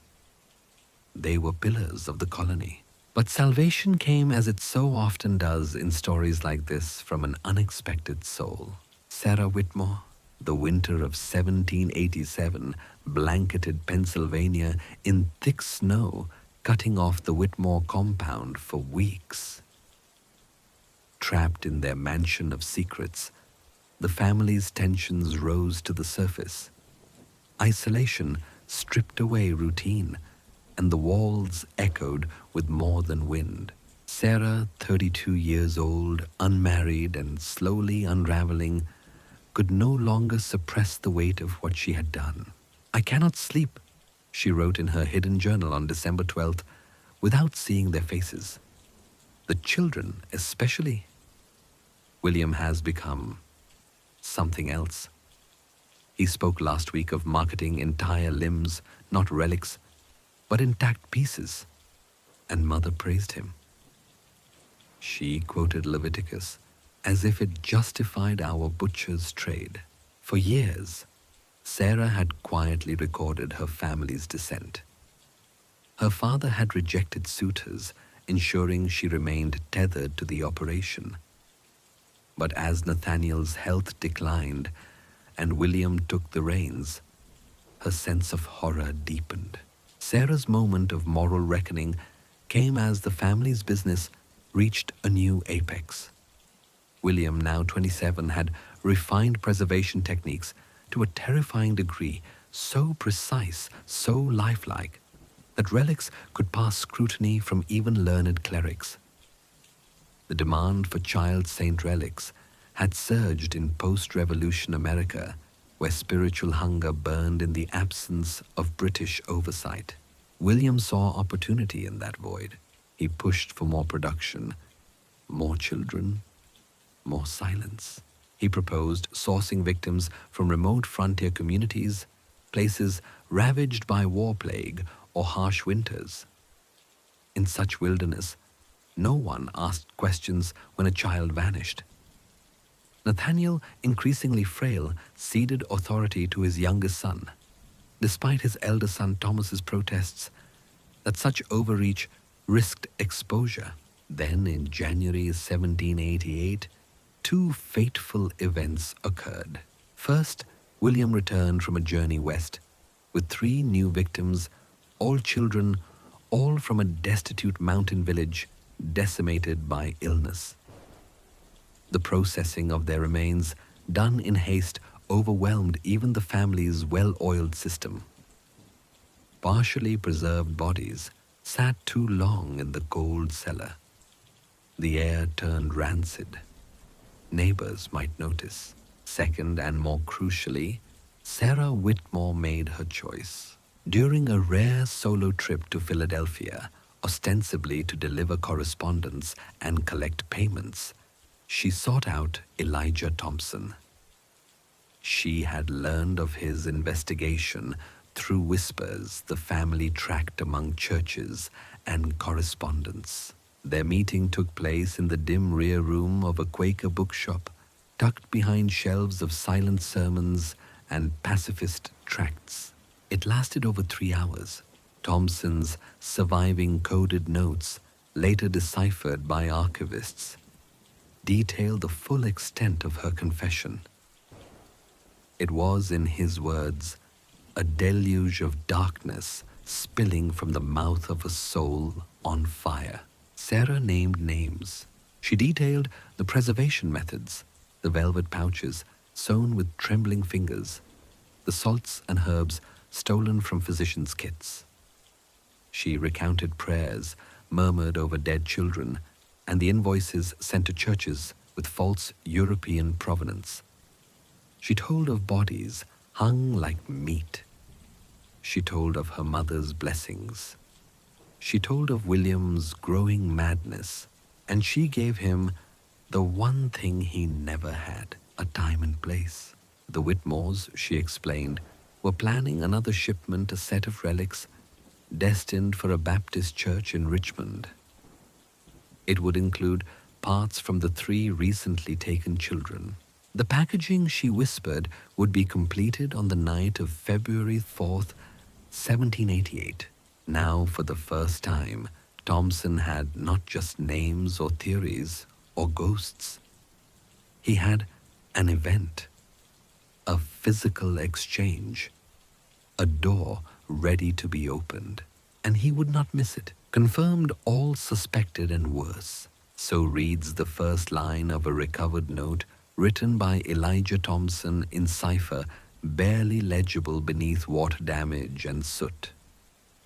A: They were pillars of the colony. But salvation came, as it so often does in stories like this, from an unexpected soul. Sarah Whitmore, the winter of 1787, blanketed Pennsylvania in thick snow, cutting off the Whitmore compound for weeks. Trapped in their mansion of secrets, the family's tensions rose to the surface. Isolation stripped away routine, and the walls echoed with more than wind. Sarah, 32 years old, unmarried and slowly unraveling, could no longer suppress the weight of what she had done. "I cannot sleep," she wrote in her hidden journal on December 12th, without seeing their faces. The children, especially. William has become something else. He spoke last week of marketing entire limbs, not relics, but intact pieces, and Mother praised him. She quoted Leviticus as if it justified our butcher's trade. For years, Sarah had quietly recorded her family's descent. Her father had rejected suitors, ensuring she remained tethered to the operation. But as Nathaniel's health declined and William took the reins, her sense of horror deepened. Sarah's moment of moral reckoning came as the family's business reached a new apex. William, now 27, had refined preservation techniques to a terrifying degree, so precise, so lifelike, that relics could pass scrutiny from even learned clerics. The demand for child saint relics had surged in post-revolution America, where spiritual hunger burned in the absence of British oversight. William saw opportunity in that void. He pushed for more production, more children, more silence. He proposed sourcing victims from remote frontier communities, places ravaged by war plague or harsh winters. In such wilderness, no one asked questions when a child vanished. Nathaniel, increasingly frail, ceded authority to his youngest son, despite his elder son Thomas's protests that such overreach risked exposure. Then, in January 1788, two fateful events occurred. First, William returned from a journey west with 3 new victims, all children, all from a destitute mountain village decimated by illness. The processing of their remains, done in haste, overwhelmed even the family's well-oiled system. Partially preserved bodies sat too long in the cold cellar. The air turned rancid. Neighbors might notice. Second, and more crucially, Sarah Whitmore made her choice. During a rare solo trip to Philadelphia, ostensibly to deliver correspondence and collect payments, she sought out Elijah Thompson. She had learned of his investigation through whispers the family tracked among churches and correspondence. Their meeting took place in the dim rear room of a Quaker bookshop, tucked behind shelves of silent sermons and pacifist tracts. It lasted over 3 hours. Thompson's surviving coded notes, later deciphered by archivists, detailed the full extent of her confession. It was, in his words, a deluge of darkness spilling from the mouth of a soul on fire. Sarah named names. She detailed the preservation methods, the velvet pouches sewn with trembling fingers, the salts and herbs stolen from physicians' kits. She recounted prayers murmured over dead children and the invoices sent to churches with false European provenance. She told of bodies hung like meat. She told of her mother's blessings. She told of William's growing madness, and she gave him the one thing he never had, a time and place. The Whitmores, she explained, were planning another shipment, a set of relics destined for a Baptist church in Richmond. It would include parts from the 3 recently taken children. The packaging, she whispered, would be completed on the night of February 4th, 1788. Now, for the first time, Thompson had not just names or theories or ghosts. He had an event, a physical exchange, a door ready to be opened, and he would not miss it. Confirmed all suspected and worse. So reads the first line of a recovered note written by Elijah Thompson in cipher, barely legible beneath water damage and soot.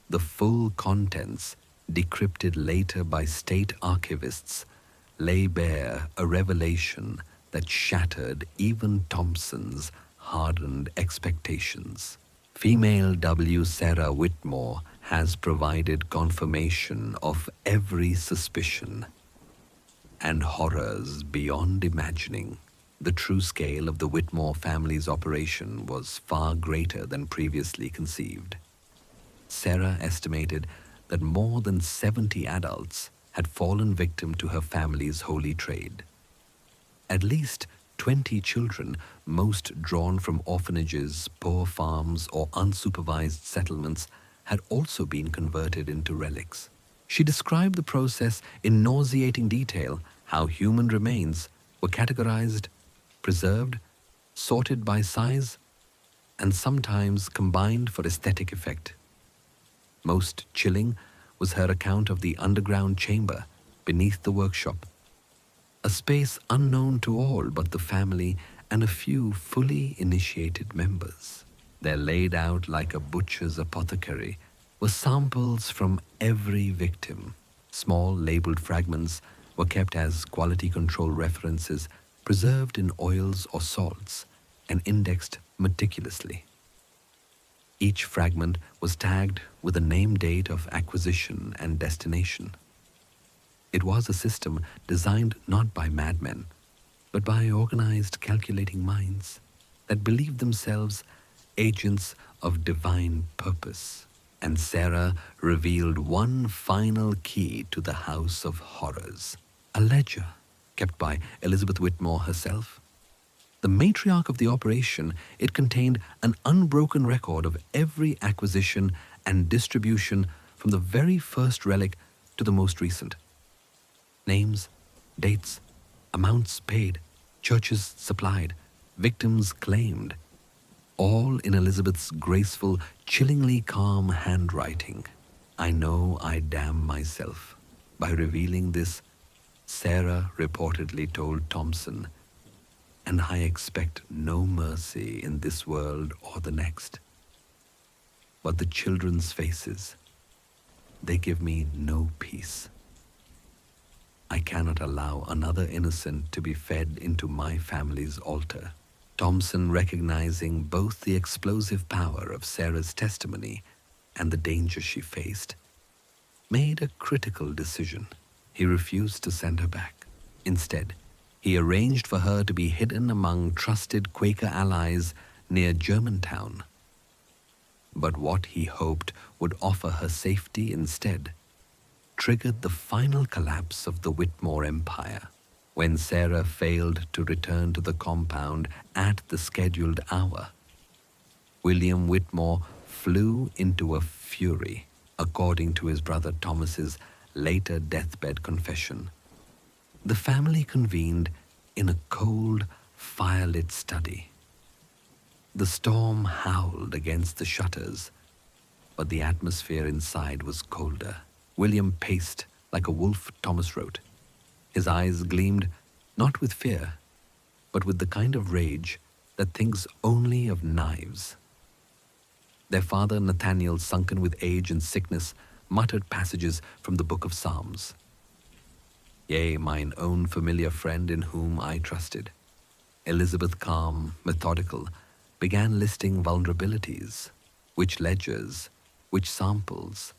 A: The full contents, decrypted later by state archivists, lay bare a revelation that shattered even Thompson's hardened expectations. Female W. Sarah Whitmore has provided confirmation of every suspicion and horrors beyond imagining. The true scale of the Whitmore family's operation was far greater than previously conceived. Sarah estimated that more than 70 adults had fallen victim to her family's holy trade. At least 20 children, most drawn from orphanages, poor farms, or unsupervised settlements, had also been converted into relics. She described the process in nauseating detail, how human remains were categorized, preserved, sorted by size, and sometimes combined for aesthetic effect. Most chilling was her account of the underground chamber beneath the workshop, a space unknown to all but the family and a few fully initiated members. There, laid out like a butcher's apothecary, were samples from every victim. Small labeled fragments were kept as quality control references, preserved in oils or salts, and indexed meticulously. Each fragment was tagged with a name date of acquisition and destination. It was a system designed not by madmen, but by organized, calculating minds that believed themselves agents of divine purpose. And Sarah revealed one final key to the House of Horrors, a ledger kept by Elizabeth Whitmore herself. The matriarch of the operation, it contained an unbroken record of every acquisition and distribution from the very first relic to the most recent. Names, dates, amounts paid, churches supplied, victims claimed, all in Elizabeth's graceful, chillingly calm handwriting. I know I damn myself. By revealing this, Sarah reportedly told Thompson, and I expect no mercy in this world or the next. But the children's faces, they give me no peace. I cannot allow another innocent to be fed into my family's altar. Thompson, recognizing both the explosive power of Sarah's testimony and the danger she faced, made a critical decision. He refused to send her back. Instead, he arranged for her to be hidden among trusted Quaker allies near Germantown. But what he hoped would offer her safety instead triggered the final collapse of the Whitmore empire. When Sarah failed to return to the compound at the scheduled hour, William Whitmore flew into a fury, according to his brother Thomas's later deathbed confession. The family convened in a cold, firelit study. The storm howled against the shutters, but the atmosphere inside was colder. William paced like a wolf, Thomas wrote. His eyes gleamed not with fear, but with the kind of rage that thinks only of knives. Their father, Nathaniel, sunken with age and sickness, muttered passages from the book of Psalms. Yea, mine own familiar friend in whom I trusted. Elizabeth, calm, methodical, began listing vulnerabilities, which ledgers, which samples,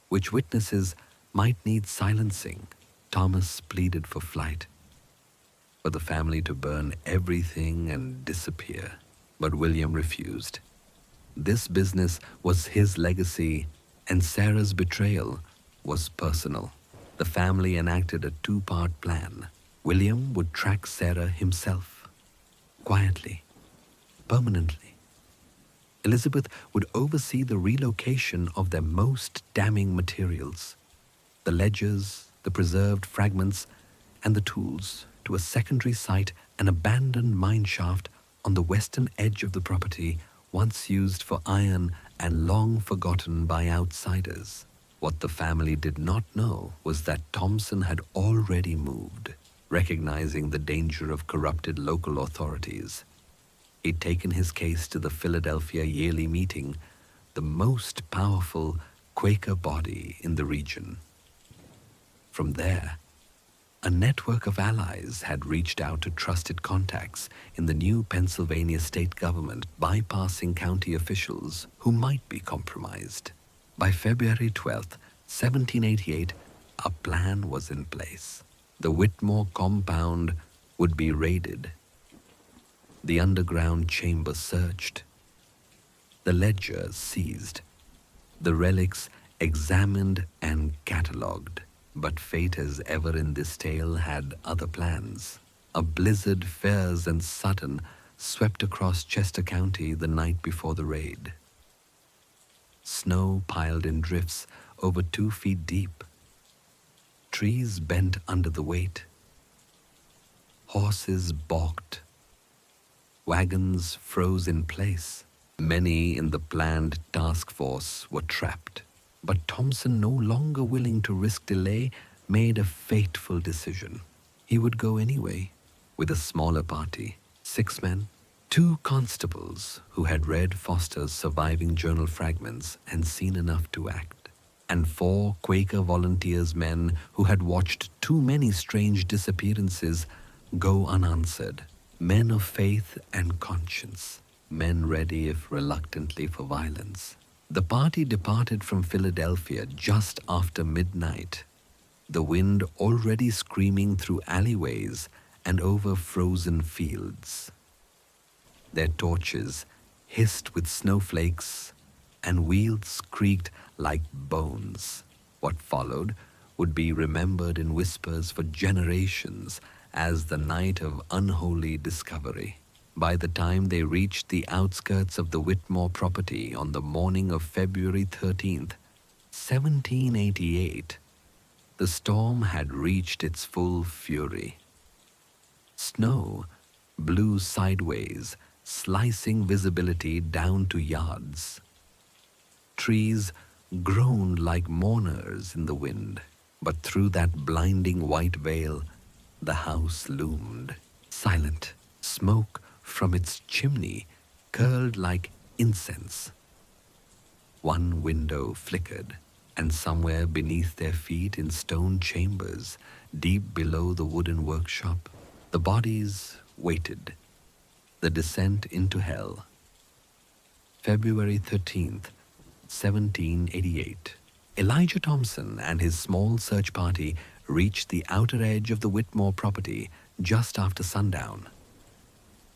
A: which witnesses might need silencing. Thomas pleaded for flight, for the family to burn everything and disappear. But William refused. This business was his legacy And Sarah's betrayal was personal. The family enacted a two-part plan. William would track Sarah himself, quietly, permanently. Elizabeth would oversee the relocation of their most damning materials, the ledgers, the preserved fragments, and the tools, to a secondary site, an abandoned mine shaft on the western edge of the property, once used for iron and long forgotten by outsiders. What the family did not know was that Thompson had already moved, recognizing the danger of corrupted local authorities. He'd taken his case to the Philadelphia yearly meeting, the most powerful Quaker body in the region. From there, a network of allies had reached out to trusted contacts in the new Pennsylvania state government, bypassing county officials who might be compromised. By February 12th, 1788, a plan was in place. The Whitmore compound would be raided, the underground chamber searched, the ledger seized, the relics examined and catalogued. But fate, as ever in this tale, had other plans. A blizzard, fierce and sudden, swept across Chester County the night before the raid. Snow piled in drifts over 2 feet deep. Trees bent under the weight. Horses balked. Wagons froze in place. Many in the planned task force were trapped. But Thompson, no longer willing to risk delay, made a fateful decision. He would go anyway, with a smaller party, 6 men, 2 constables who had read Foster's surviving journal fragments and seen enough to act, and 4 Quaker volunteers men who had watched too many strange disappearances go unanswered, men of faith and conscience, men ready if reluctantly for violence. The party departed from Philadelphia just after midnight, the wind already screaming through alleyways and over frozen fields. Their torches hissed with snowflakes and wheels creaked like bones. What followed would be remembered in whispers for generations as the night of unholy discovery. By the time they reached the outskirts of the Whitmore property on the morning of February 13th, 1788, the storm had reached its full fury. Snow blew sideways, slicing visibility down to yards. Trees groaned like mourners in the wind, but through that blinding white veil, the house loomed, silent. Smoke from its chimney curled like incense. One window flickered, and somewhere beneath their feet in stone chambers, deep below the wooden workshop, the bodies waited. The descent into hell. February 13th, 1788. Elijah Thompson and his small search party reached the outer edge of the Whitmore property just after sundown.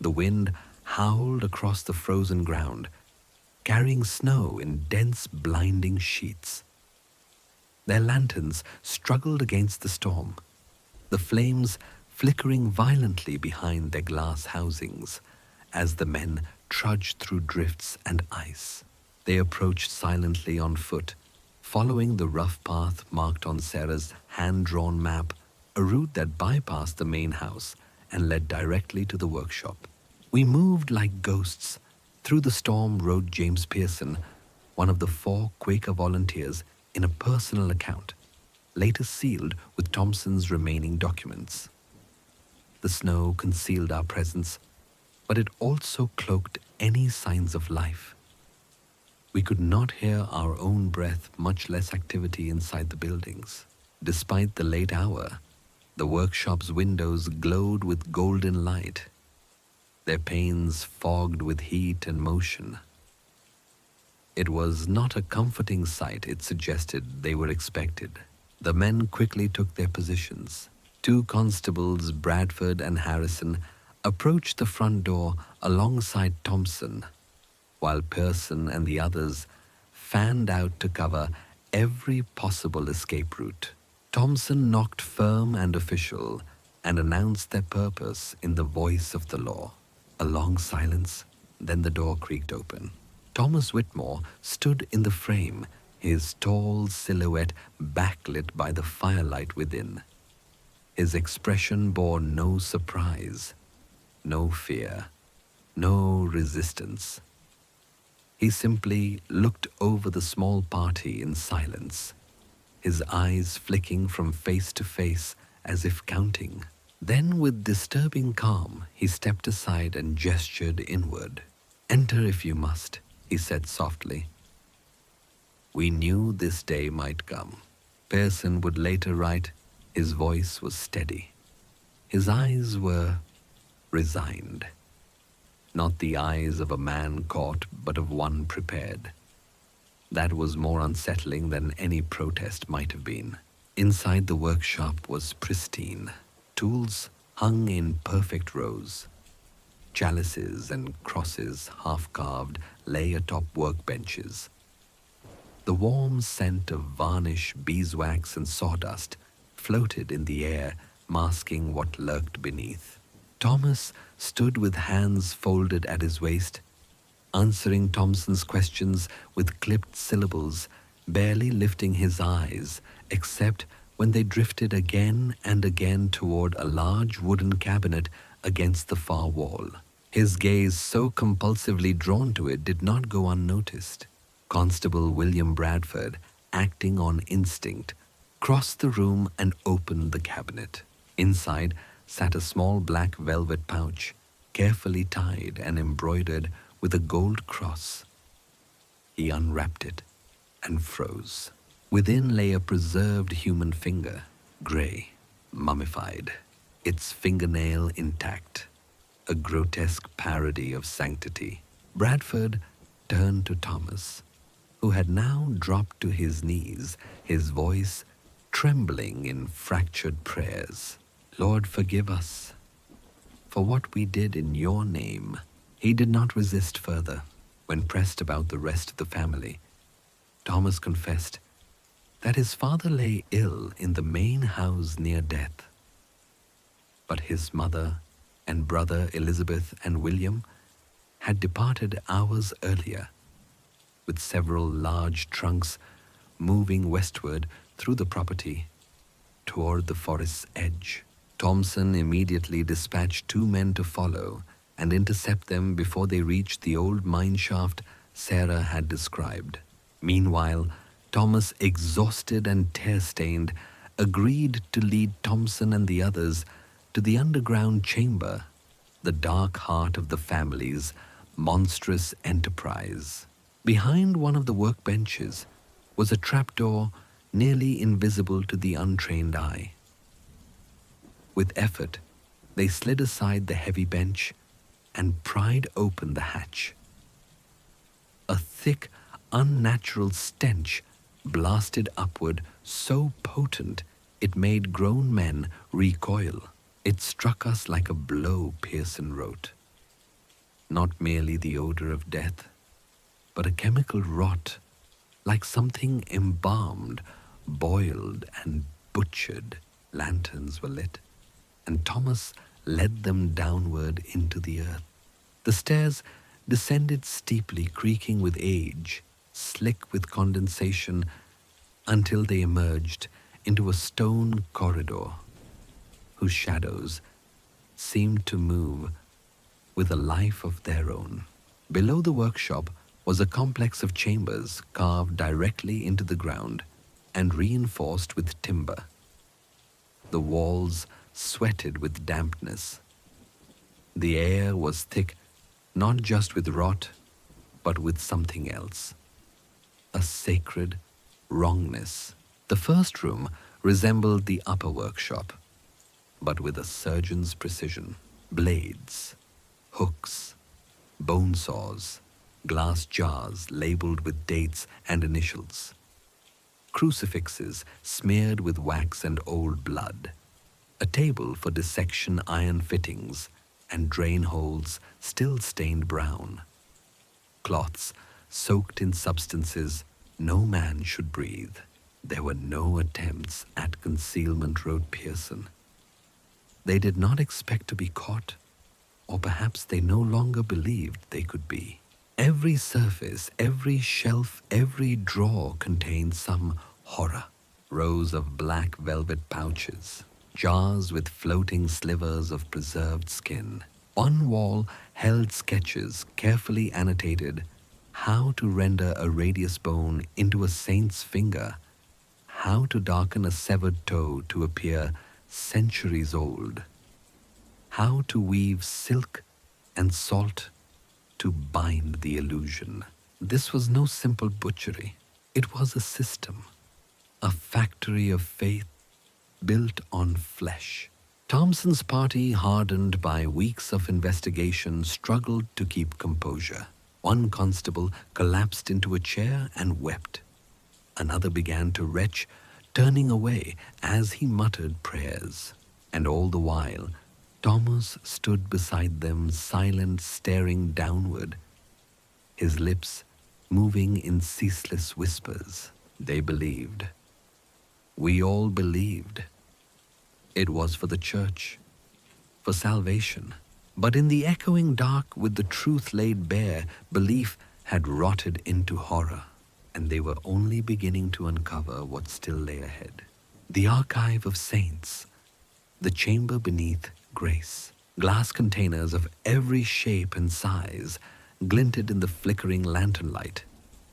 A: The wind howled across the frozen ground, carrying snow in dense, blinding sheets. Their lanterns struggled against the storm, the flames flickering violently behind their glass housings as the men trudged through drifts and ice. They approached silently on foot, following the rough path marked on Sarah's hand-drawn map, a route that bypassed the main house and led directly to the workshop. We moved like ghosts. Through the storm, wrote James Pearson, one of the 4 Quaker volunteers, in a personal account, later sealed with Thompson's remaining documents. The snow concealed our presence, but it also cloaked any signs of life. We could not hear our own breath, much less activity inside the buildings. Despite the late hour, the workshop's windows glowed with golden light, their panes fogged with heat and motion. It was not a comforting sight it suggested they were expected. The men quickly took their positions. 2 constables, Bradford and Harrison, approached the front door alongside Thompson, while Pearson and the others fanned out to cover every possible escape route. Thompson knocked firm and official and announced their purpose in the voice of the law. A long silence, then the door creaked open. Thomas Whitmore stood in the frame, his tall silhouette backlit by the firelight within. His expression bore no surprise, no fear, no resistance. He simply looked over the small party in silence, his eyes flicking from face to face as if counting. Then, with disturbing calm, he stepped aside and gestured inward. "Enter if you must," he said softly. "We knew this day might come." Pearson would later write, his voice was steady. His eyes were resigned. Not the eyes of a man caught, but of one prepared. That was more unsettling than any protest might have been. Inside the workshop was pristine. Tools hung in perfect rows. Chalices and crosses, half-carved, lay atop workbenches. The warm scent of varnish, beeswax, and sawdust floated in the air, masking what lurked beneath. Thomas stood with hands folded at his waist, answering Thompson's questions with clipped syllables, barely lifting his eyes, except when they drifted again and again toward a large wooden cabinet against the far wall. His gaze, so compulsively drawn to it, did not go unnoticed. Constable William Bradford, acting on instinct, crossed the room and opened the cabinet. Inside sat a small black velvet pouch, carefully tied and embroidered with a gold cross. He unwrapped it and froze. Within lay a preserved human finger, gray, mummified, its fingernail intact, a grotesque parody of sanctity. Bradford turned to Thomas, who had now dropped to his knees, his voice trembling in fractured prayers. "Lord, forgive us for what we did in your name." He did not resist further. When pressed about the rest of the family, Thomas confessed that his father lay ill in the main house near death. But his mother and brother Elizabeth and William had departed hours earlier, with several large trunks moving westward through the property toward the forest's edge. Thompson immediately dispatched 2 men to follow and intercept them before they reached the old mine shaft Sarah had described. Meanwhile, Thomas, exhausted and tear-stained, agreed to lead Thompson and the others to the underground chamber, the dark heart of the family's monstrous enterprise. Behind one of the workbenches was a trapdoor nearly invisible to the untrained eye. With effort, they slid aside the heavy bench and pried open the hatch. A thick, unnatural stench blasted upward, so potent it made grown men recoil. "It struck us like a blow," Pearson wrote. Not merely the odor of death, but a chemical rot, like something embalmed, boiled, and butchered. Lanterns were lit, and Thomas led them downward into the earth. The stairs descended steeply, creaking with age, slick with condensation, until they emerged into a stone corridor whose shadows seemed to move with a life of their own. Below the workshop was a complex of chambers carved directly into the ground and reinforced with timber. The walls sweated with dampness. The air was thick, not just with rot, but with something else. A sacred wrongness. The first room resembled the upper workshop, but with a surgeon's precision. Blades, hooks, bone saws, glass jars labeled with dates and initials, crucifixes smeared with wax and old blood, a table for dissection iron fittings, and drain holes still stained brown, cloths soaked in substances No man should breathe. There were no attempts at concealment, wrote Pearson. They did not expect to be caught, or perhaps they no longer believed they could be. Every surface, every shelf, every drawer contained some horror. Rows of black velvet pouches, jars with floating slivers of preserved skin. One wall held sketches carefully annotated how to render a radius bone into a saint's finger, how to darken a severed toe to appear centuries old, how to weave silk and salt to bind the illusion. This was no simple butchery. It was a system, a factory of faith built on flesh. Thompson's party, hardened by weeks of investigation, struggled to keep composure. One constable collapsed into a chair and wept. Another began to retch, turning away as he muttered prayers. And all the while, Thomas stood beside them, silent, staring downward, his lips moving in ceaseless whispers. They believed. We all believed. It was for the church, for salvation. But in the echoing dark, with the truth laid bare, belief had rotted into horror, and they were only beginning to uncover what still lay ahead. The archive of saints, the chamber beneath grace. Glass containers of every shape and size glinted in the flickering lantern light,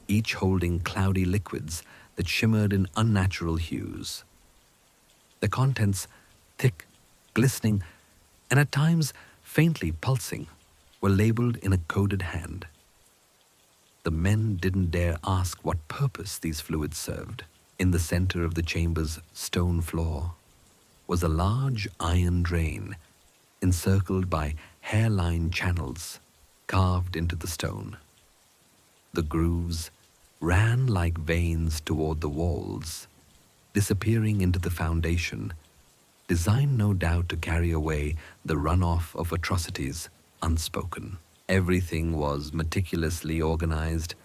A: each holding cloudy liquids that shimmered in unnatural hues. The contents, thick, glistening, and at times faintly pulsing, were labeled in a coded hand. The men didn't dare ask what purpose these fluids served. In the center of the chamber's stone floor was a large iron drain encircled by hairline channels carved into the stone. The grooves ran like veins toward the walls, disappearing into the foundation, designed no doubt to carry away the runoff of atrocities unspoken. Everything was meticulously organized,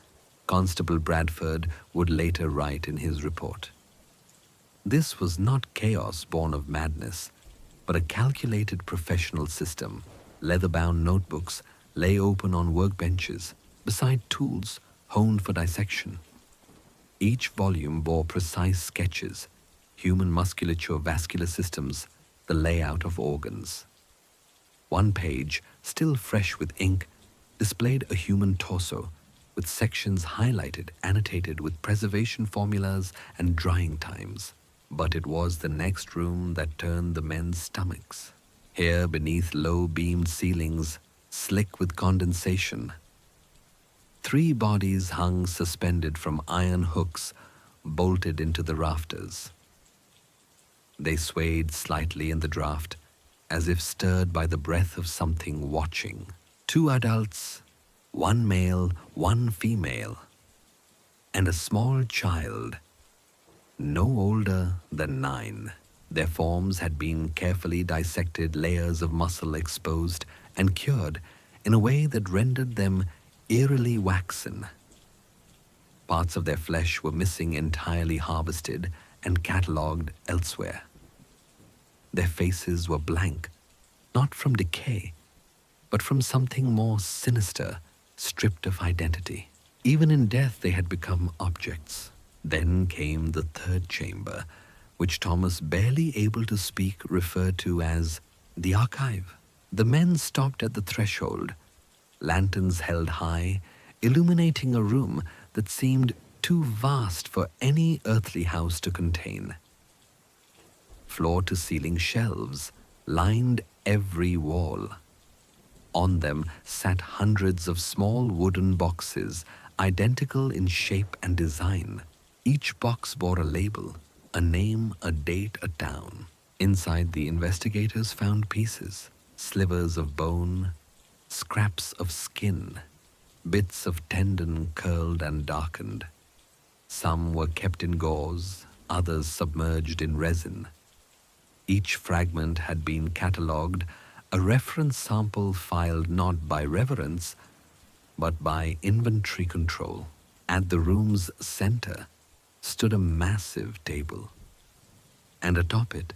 A: Constable Bradford would later write in his report. This was not chaos born of madness, but a calculated professional system. Leather-bound notebooks lay open on workbenches, beside tools honed for dissection. Each volume bore precise sketches, human musculature, vascular systems, the layout of organs. One page, still fresh with ink, displayed a human torso, with sections highlighted, annotated with preservation formulas and drying times. But it was the next room that turned the men's stomachs. Here, beneath low-beamed ceilings, slick with condensation, 3 bodies hung suspended from iron hooks bolted into the rafters. They swayed slightly in the draught, as if stirred by the breath of something watching. 2 adults, 1 male, 1 female, and a small child, no older than 9. Their forms had been carefully dissected, layers of muscle exposed and cured in a way that rendered them eerily waxen. Parts of their flesh were missing, entirely harvested and catalogued elsewhere. Their faces were blank, not from decay, but from something more sinister, stripped of identity. Even in death they had become objects. Then came the 3rd chamber, which Thomas, barely able to speak, referred to as the archive. The men stopped at the threshold, lanterns held high, illuminating a room that seemed too vast for any earthly house to contain. Floor-to-ceiling shelves lined every wall. On them sat hundreds of small wooden boxes, identical in shape and design. Each box bore a label, a name, a date, a town. Inside, the investigators found pieces, slivers of bone, scraps of skin, bits of tendon curled and darkened. Some were kept in gauze, others submerged in resin. Each fragment had been catalogued, a reference sample filed not by reverence, but by inventory control. At the room's center stood a massive table, and atop it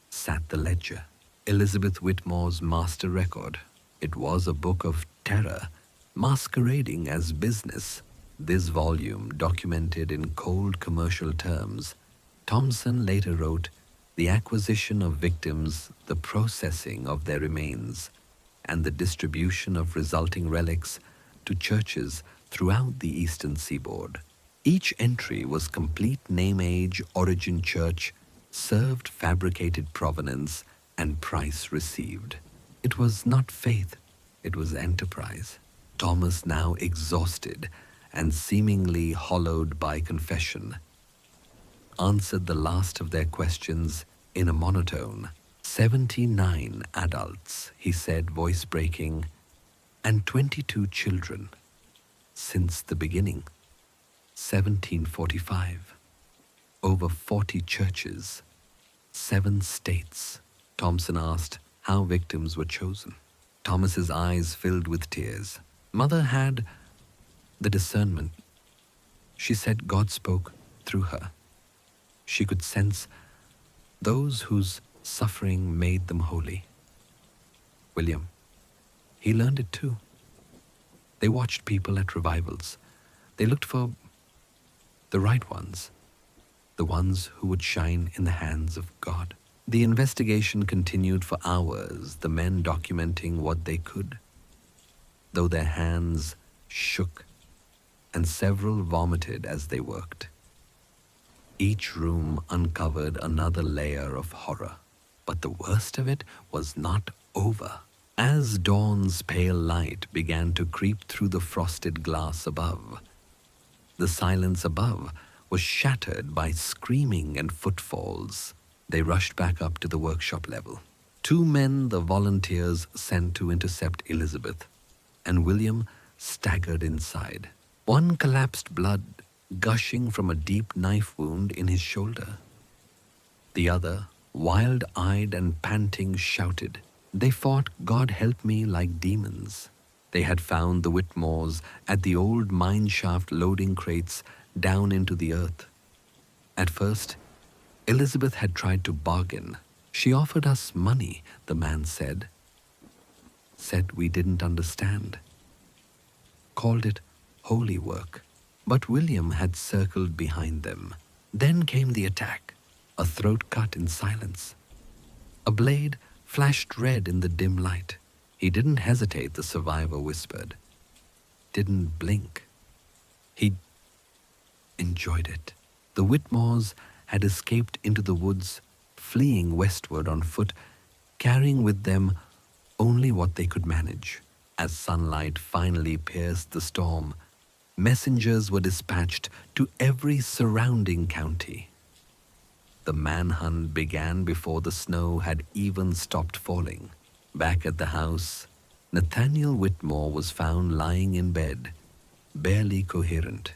A: sat the ledger, Elizabeth Whitmore's master record. It was a book of terror masquerading as business. This volume documented in cold commercial terms. Thompson later wrote, the acquisition of victims, the processing of their remains, and the distribution of resulting relics to churches throughout the eastern seaboard. Each entry was complete name, age, origin, church, served, fabricated provenance, and price received. It was not faith, it was enterprise. Thomas, now exhausted and seemingly hollowed by confession, answered the last of their questions in a monotone. 79 adults, he said, voice breaking, and 22 children. Since the beginning, 1745. Over 40 churches, 7 states. Thompson asked how victims were chosen. Thomas's eyes filled with tears. Mother had the discernment. She said God spoke through her. She could sense those whose suffering made them holy. William, he learned it too. They watched people at revivals. They looked for the right ones, the ones who would shine in the hands of God. The investigation continued for hours, the men documenting what they could, though their hands shook and several vomited as they worked. Each room uncovered another layer of horror, but the worst of it was not over. As dawn's pale light began to creep through the frosted glass above, the silence above was shattered by screaming and footfalls. They rushed back up to the workshop level. 2 men the volunteers sent to intercept Elizabeth, and William staggered inside. One collapsed, blood gushing from a deep knife wound in his shoulder. The other, wild-eyed and panting, shouted. They fought God help me like demons. They had found the Whitmores at the old mine shaft loading crates down into the earth. At first, Elizabeth had tried to bargain. She offered us money, the man said. Said we didn't understand. Called it holy work. But William had circled behind them. Then came the attack, a throat cut in silence. A blade flashed red in the dim light. He didn't hesitate, the survivor whispered. Didn't blink. He enjoyed it. The Whitmores had escaped into the woods, fleeing westward on foot, carrying with them only what they could manage. As sunlight finally pierced the storm, messengers were dispatched to every surrounding county. The manhunt began before the snow had even stopped falling. Back at the house, Nathaniel Whitmore was found lying in bed, barely coherent.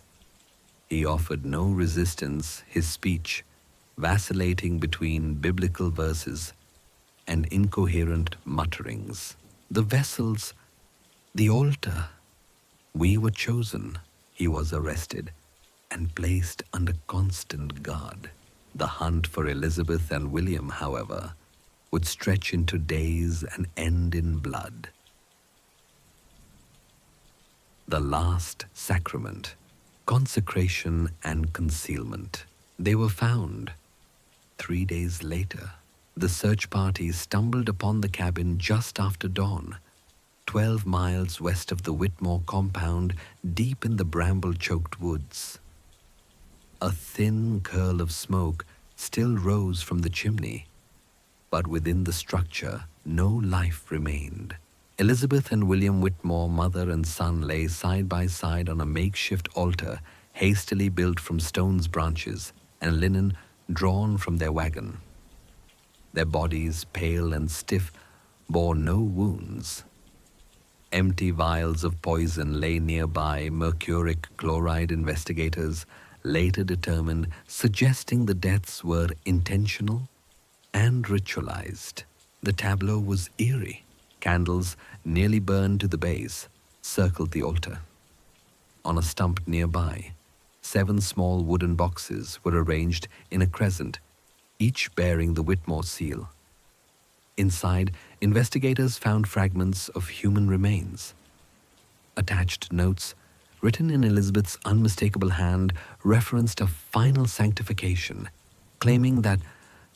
A: He offered no resistance, his speech vacillating between biblical verses and incoherent mutterings. The vessels, the altar, we were chosen. He was arrested and placed under constant guard. The hunt for Elizabeth and William, however, would stretch into days and end in blood. The last sacrament, consecration and concealment. They were found. 3 days later, the search party stumbled upon the cabin just after dawn, 12 miles west of the Whitmore compound, deep in the bramble-choked woods. A thin curl of smoke still rose from the chimney, but within the structure no life remained. Elizabeth and William Whitmore, mother and son, lay side by side on a makeshift altar hastily built from stone's branches and linen drawn from their wagon. Their bodies, pale and stiff, bore no wounds. Empty vials of poison lay nearby, mercuric chloride investigators later determined, suggesting the deaths were intentional and ritualized. The tableau was eerie. Candles, nearly burned to the base, circled the altar. On a stump nearby, 7 small wooden boxes were arranged in a crescent, each bearing the Whitmore seal. Inside, investigators found fragments of human remains. Attached notes, written in Elizabeth's unmistakable hand, referenced a final sanctification, claiming that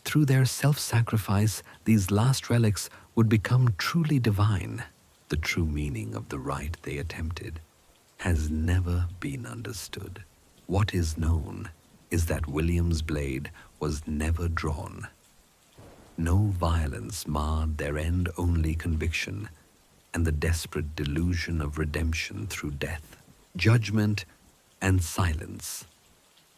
A: through their self-sacrifice, these last relics would become truly divine. The true meaning of the rite they attempted has never been understood. What is known is that William's blade was never drawn. No violence marred their end-only conviction and the desperate delusion of redemption through death, judgment, and silence.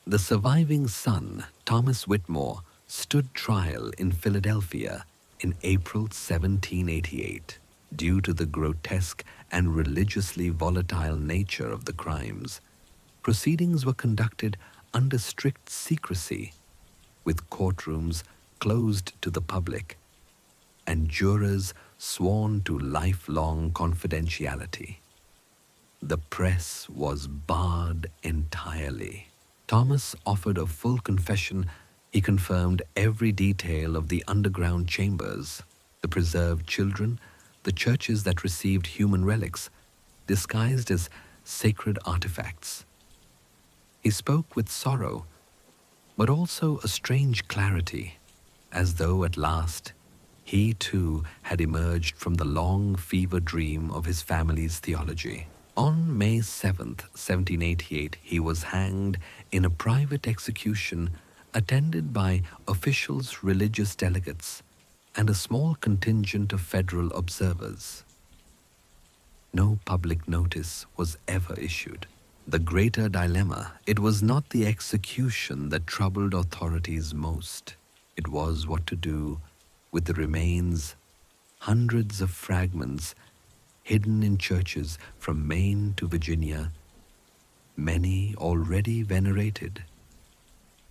A: The surviving son, Thomas Whitmore, stood trial in Philadelphia in April 1788 due to the grotesque and religiously volatile nature of the crimes. Proceedings were conducted under strict secrecy, with courtrooms closed to the public and jurors sworn to lifelong confidentiality. The press was barred entirely. Thomas offered a full confession. He confirmed every detail of the underground chambers, the preserved children, the churches that received human relics, disguised as sacred artifacts. He spoke with sorrow, but also a strange clarity, as though at last he too had emerged from the long fever dream of his family's theology. On May 7th, 1788, he was hanged in a private execution attended by officials, religious delegates, and a small contingent of federal observers. No public notice was ever issued. The greater dilemma, it was not the execution that troubled authorities most. It was what to do with the remains, hundreds of fragments hidden in churches from Maine to Virginia, many already venerated,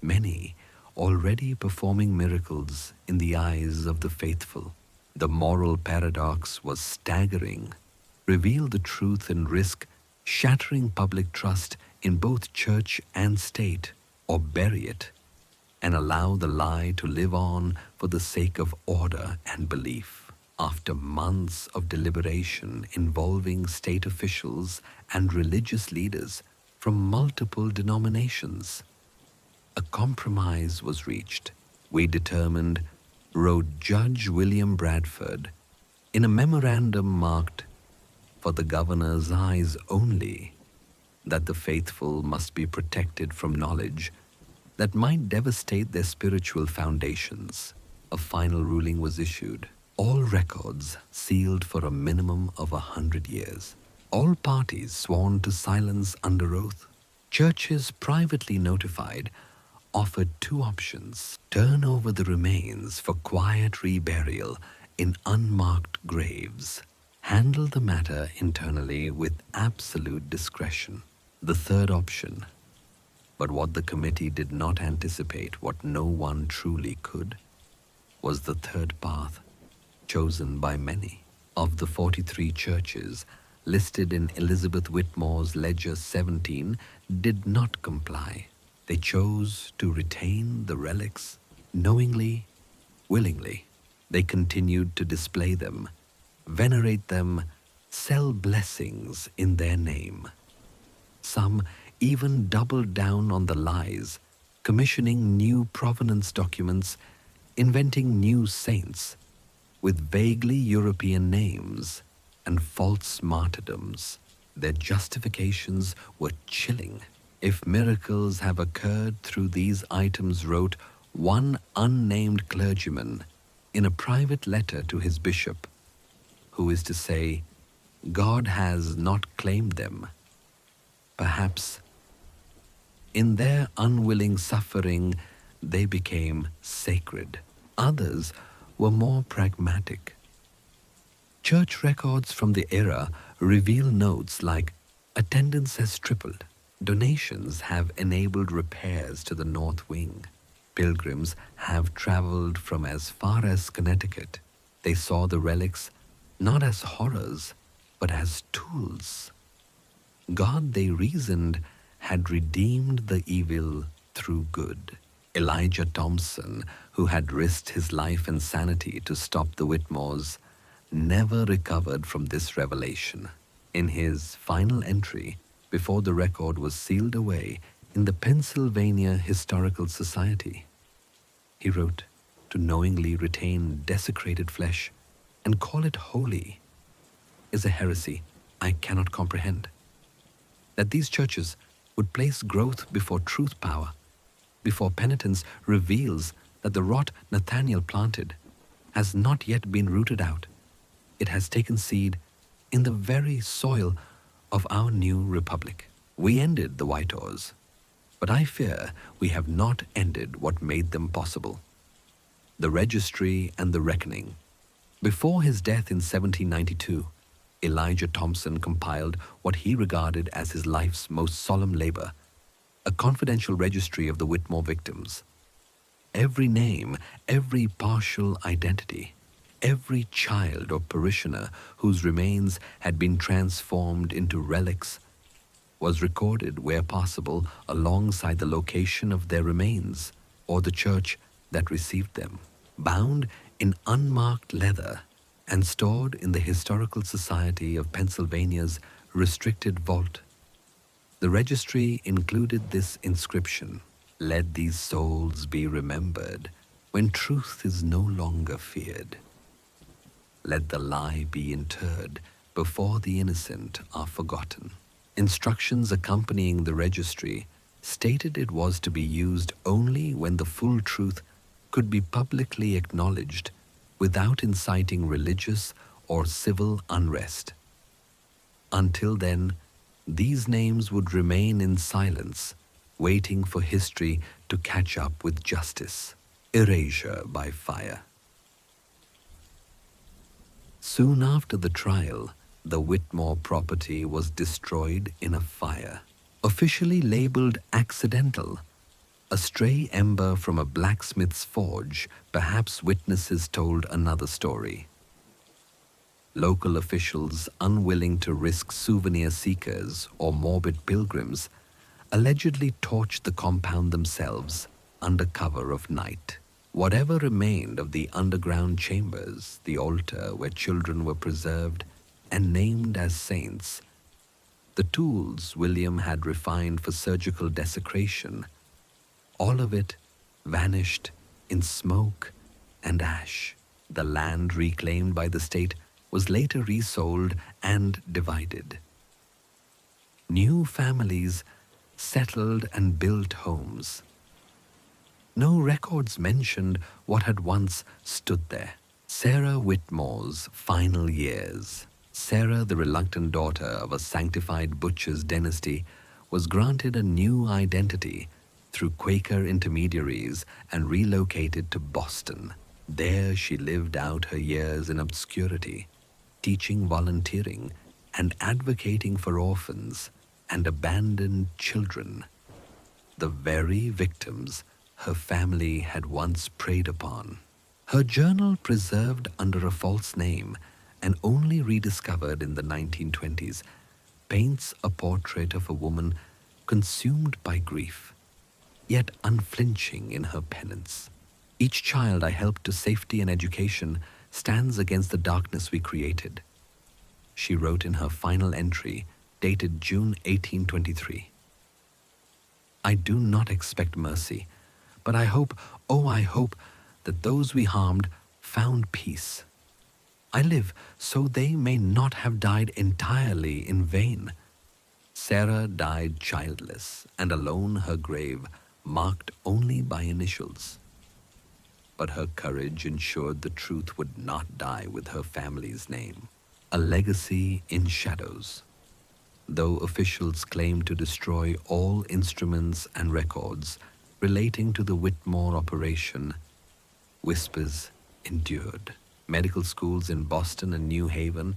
A: many already performing miracles in the eyes of the faithful. The moral paradox was staggering. Reveal the truth and risk shattering public trust in both church and state, or bury it and allow the lie to live on for the sake of order and belief. After months of deliberation involving state officials and religious leaders from multiple denominations, a compromise was reached. We determined, wrote Judge William Bradford in a memorandum marked, "For the governor's eyes only," that the faithful must be protected from knowledge that might devastate their spiritual foundations. A final ruling was issued. All records sealed for a minimum of 100 years. All parties sworn to silence under oath. Churches privately notified offered 2 options: turn over the remains for quiet reburial in unmarked graves, handle the matter internally with absolute discretion. The third option, but what the committee did not anticipate, what no one truly could, was the third path chosen by many. Of the 43 churches listed in Elizabeth Whitmore's Ledger 17 did not comply. They chose to retain the relics knowingly, willingly. They continued to display them, venerate them, sell blessings in their name. Some even doubled down on the lies, commissioning new provenance documents, inventing new saints with vaguely European names and false martyrdoms. Their justifications were chilling. If miracles have occurred through these items, wrote one unnamed clergyman in a private letter to his bishop, who is to say, God has not claimed them. Perhaps in their unwilling suffering, they became sacred. Others were more pragmatic. Church records from the era reveal notes like, attendance has tripled. Donations have enabled repairs to the north wing. Pilgrims have traveled from as far as Connecticut. They saw the relics not as horrors, but as tools. God, they reasoned, had redeemed the evil through good. Elijah Thompson, who had risked his life and sanity to stop the Whitmores, never recovered from this revelation. In his final entry, before the record was sealed away in the Pennsylvania Historical Society, he wrote, "To knowingly retain desecrated flesh and call it holy is a heresy I cannot comprehend. That these churches would place growth before truth power, before penitence reveals that the rot Nathaniel planted has not yet been rooted out. It has taken seed in the very soil of our new republic. We ended the Whitehors, but I fear we have not ended what made them possible. The registry and the reckoning." Before his death in 1792, Elijah Thompson compiled what he regarded as his life's most solemn labor, a confidential registry of the Whitmore victims. Every name, every partial identity, every child or parishioner whose remains had been transformed into relics was recorded where possible alongside the location of their remains or the church that received them, bound in unmarked leather and stored in the Historical Society of Pennsylvania's restricted vault. The registry included this inscription: "Let these souls be remembered when truth is no longer feared. Let the lie be interred before the innocent are forgotten." Instructions accompanying the registry stated it was to be used only when the full truth could be publicly acknowledged without inciting religious or civil unrest. Until then, these names would remain in silence, waiting for history to catch up with justice. Erasure by fire. Soon after the trial, the Whitmore property was destroyed in a fire. Officially labeled accidental, a stray ember from a blacksmith's forge, perhaps witnesses told another story. Local officials, unwilling to risk souvenir seekers or morbid pilgrims, allegedly torched the compound themselves under cover of night. Whatever remained of the underground chambers, the altar where children were preserved and named as saints, the tools William had refined for surgical desecration, all of it vanished in smoke and ash. The land reclaimed by the state was later resold and divided. New families settled and built homes. No records mentioned what had once stood there. Sarah Whitmore's final years. Sarah, the reluctant daughter of a sanctified butcher's dynasty, was granted a new identity through Quaker intermediaries and relocated to Boston. There she lived out her years in obscurity, teaching, volunteering, and advocating for orphans and abandoned children, the very victims her family had once preyed upon. Her journal, preserved under a false name and only rediscovered in the 1920s, paints a portrait of a woman consumed by grief, yet unflinching in her penance. Each child I helped to safety and education stands against the darkness we created, she wrote in her final entry, dated June 1823. I do not expect mercy, but I hope, oh, I hope, that those we harmed found peace. I live so they may not have died entirely in vain. Sarah died childless, and alone her grave, marked only by initials. But her courage ensured the truth would not die with her family's name. A legacy in shadows. Though officials claimed to destroy all instruments and records relating to the Whitmore operation, whispers endured. Medical schools in Boston and New Haven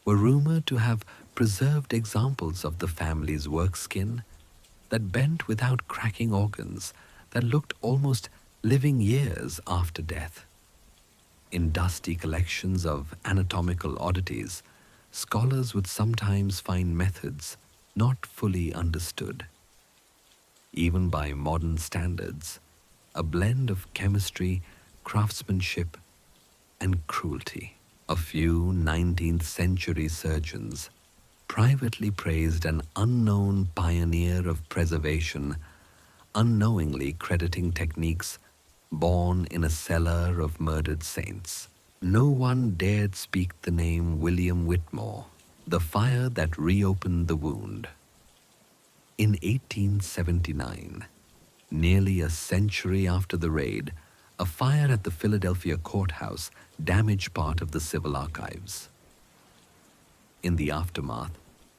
A: were rumored to have preserved examples of the family's work skin that bent without cracking organs, that looked almost living years after death. In dusty collections of anatomical oddities, scholars would sometimes find methods not fully understood, even by modern standards, a blend of chemistry, craftsmanship, and cruelty. A few 19th century surgeons privately praised an unknown pioneer of preservation, unknowingly crediting techniques born in a cellar of murdered saints. No one dared speak the name William Whitmore, the fire that reopened the wound. In 1879, nearly a century after the raid, a fire at the Philadelphia courthouse damaged part of the civil archives. In the aftermath,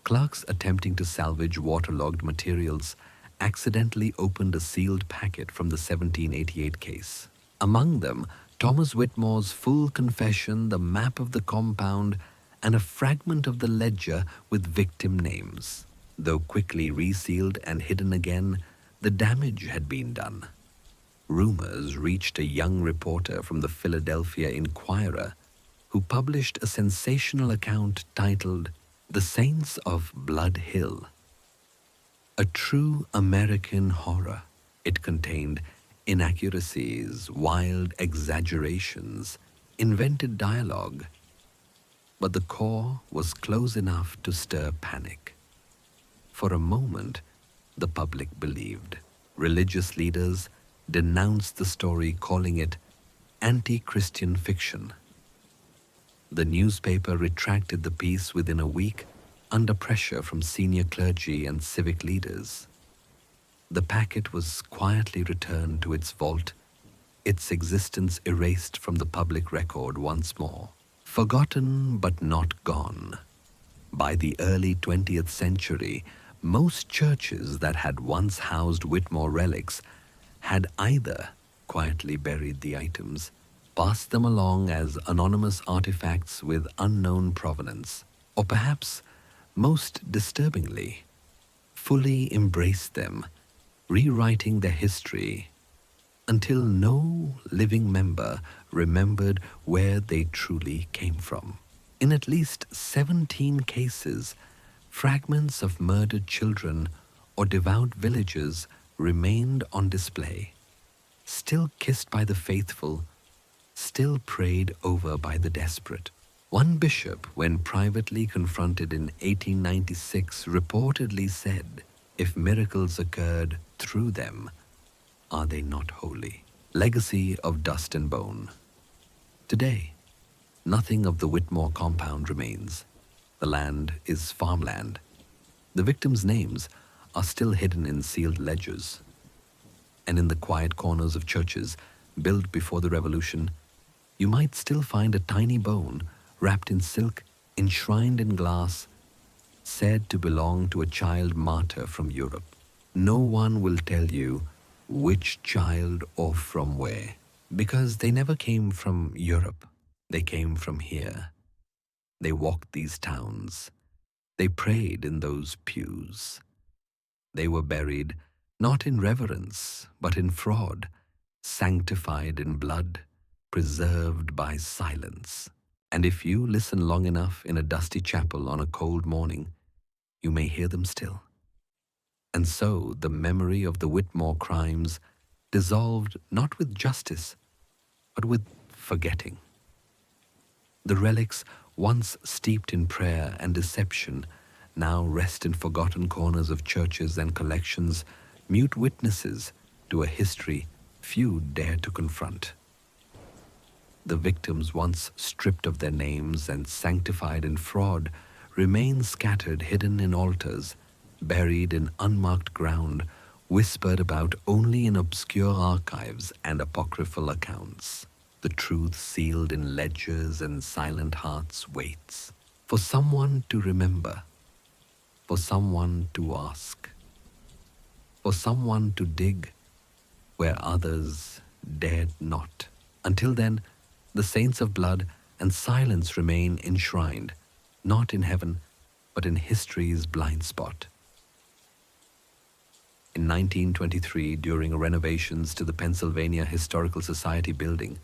A: clerks attempting to salvage waterlogged materials accidentally opened a sealed packet from the 1788 case. Among them, Thomas Whitmore's full confession, the map of the compound, and a fragment of the ledger with victim names. Though quickly resealed and hidden again, the damage had been done. Rumors reached a young reporter from the Philadelphia Inquirer who published a sensational account titled The Saints of Blood Hill. A true American horror. It contained inaccuracies, wild exaggerations, invented dialogue, but the core was close enough to stir panic. For a moment, the public believed. Religious leaders denounced the story, calling it anti-Christian fiction. The newspaper retracted the piece within a week under pressure from senior clergy and civic leaders. The packet was quietly returned to its vault, its existence erased from the public record once more. Forgotten but not gone. By the early 20th century, most churches that had once housed Whitmore relics had either quietly buried the items, passed them along as anonymous artifacts with unknown provenance, or perhaps, most disturbingly, fully embraced them, rewriting their history until no living member remembered where they truly came from. In at least 17 cases, fragments of murdered children or devout villagers remained on display, still kissed by the faithful, still prayed over by the desperate. One bishop, when privately confronted in 1896, reportedly said, "If miracles occurred through them, are they not holy?" Legacy of dust and bone. Today, nothing of the Whitmore compound remains. The land is farmland. The victims' names are still hidden in sealed ledgers. And in the quiet corners of churches built before the Revolution, you might still find a tiny bone wrapped in silk, enshrined in glass, said to belong to a child martyr from Europe. No one will tell you which child or from where, because they never came from Europe. They came from here. They walked these towns. They prayed in those pews. They were buried not in reverence, but in fraud, sanctified in blood, preserved by silence. And if you listen long enough in a dusty chapel on a cold morning, you may hear them still. And so the memory of the Whitmore crimes dissolved not with justice, but with forgetting. The relics, once steeped in prayer and deception, now rest in forgotten corners of churches and collections, mute witnesses to a history few dare to confront. The victims, once stripped of their names and sanctified in fraud, remain scattered, hidden in altars, buried in unmarked ground, whispered about only in obscure archives and apocryphal accounts. The truth sealed in ledgers and silent hearts waits for someone to remember, for someone to ask, for someone to dig where others dared not. Until then, the saints of blood and silence remain enshrined, not in heaven, but in history's blind spot. In 1923, during renovations to the Pennsylvania Historical Society building,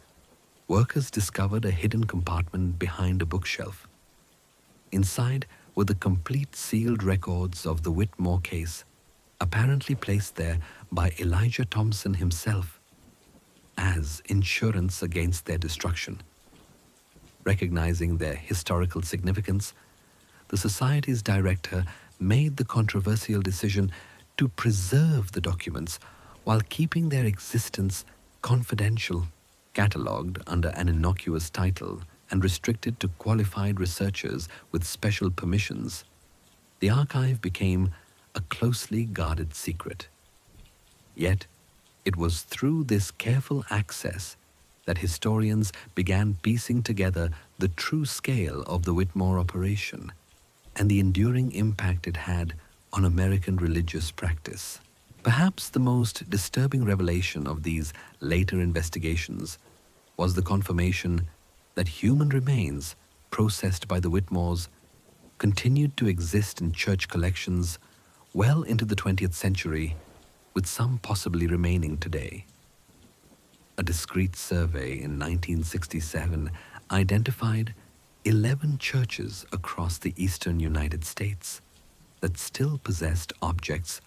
A: workers discovered a hidden compartment behind a bookshelf. Inside were the complete sealed records of the Whitmore case, apparently placed there by Elijah Thompson himself as insurance against their destruction. Recognizing their historical significance, the Society's director made the controversial decision to preserve the documents while keeping their existence confidential, catalogued under an innocuous title and restricted to qualified researchers with special permissions. The archive became a closely guarded secret. Yet, it was through this careful access that historians began piecing together the true scale of the Whitmore operation and the enduring impact it had on American religious practice. Perhaps the most disturbing revelation of these later investigations was the confirmation that human remains processed by the Whitmores continued to exist in church collections well into the 20th century, with some possibly remaining today. A discreet survey in 1967 identified 11 churches across the eastern United States that still possessed objects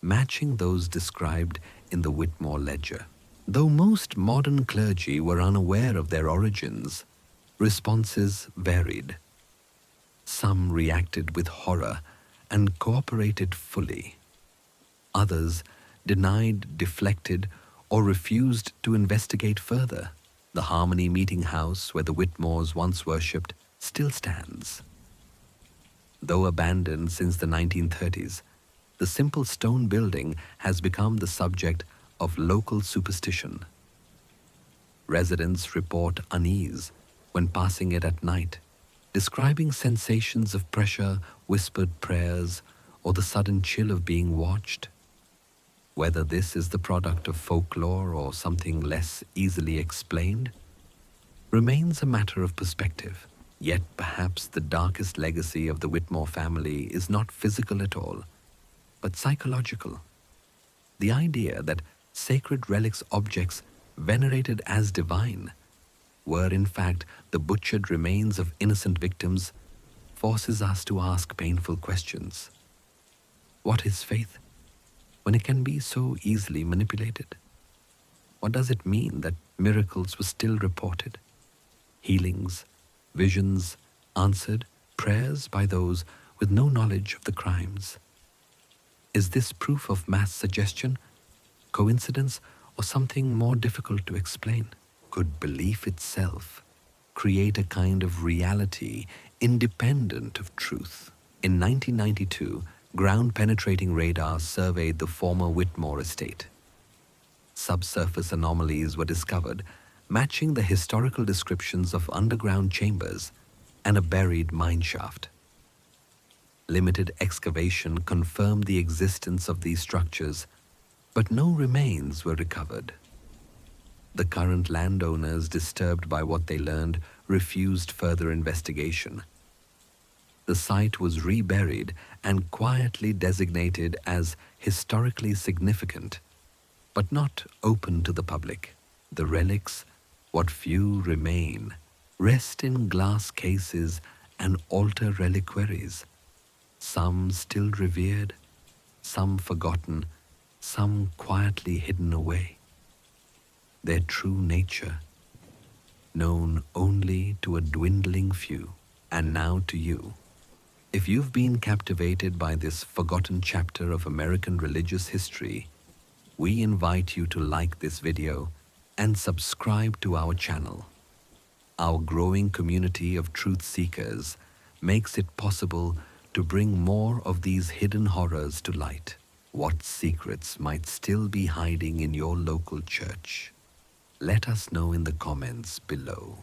A: matching those described in the Whitmore ledger. Though most modern clergy were unaware of their origins, responses varied. Some reacted with horror and cooperated fully. Others denied, deflected, or refused to investigate further. The Harmony Meeting House, where the Whitmores once worshipped, still stands. Though abandoned since the 1930s, the simple stone building has become the subject of local superstition. Residents report unease when passing it at night, describing sensations of pressure, whispered prayers, or the sudden chill of being watched. Whether this is the product of folklore or something less easily explained remains a matter of perspective. Yet perhaps the darkest legacy of the Whitmore family is not physical at all, but psychological. The idea that sacred relics, objects venerated as divine, were in fact the butchered remains of innocent victims, forces us to ask painful questions. What is faith when it can be so easily manipulated? What does it mean that miracles were still reported? Healings, visions answered, prayers by those with no knowledge of the crimes. Is this proof of mass suggestion, coincidence, or something more difficult to explain? Could belief itself create a kind of reality independent of truth? In 1992, ground-penetrating radar surveyed the former Whitmore estate. Subsurface anomalies were discovered, matching the historical descriptions of underground chambers and a buried mine shaft. Limited excavation confirmed the existence of these structures, but no remains were recovered. The current landowners, disturbed by what they learned, refused further investigation. The site was reburied and quietly designated as historically significant, but not open to the public. The relics, what few remain, rest in glass cases and altar reliquaries, some still revered, some forgotten, some quietly hidden away. Their true nature, known only to a dwindling few. And now to you. If you've been captivated by this forgotten chapter of American religious history, we invite you to like this video and subscribe to our channel. Our growing community of truth seekers makes it possible to bring more of these hidden horrors to light. What secrets might still be hiding in your local church? Let us know in the comments below.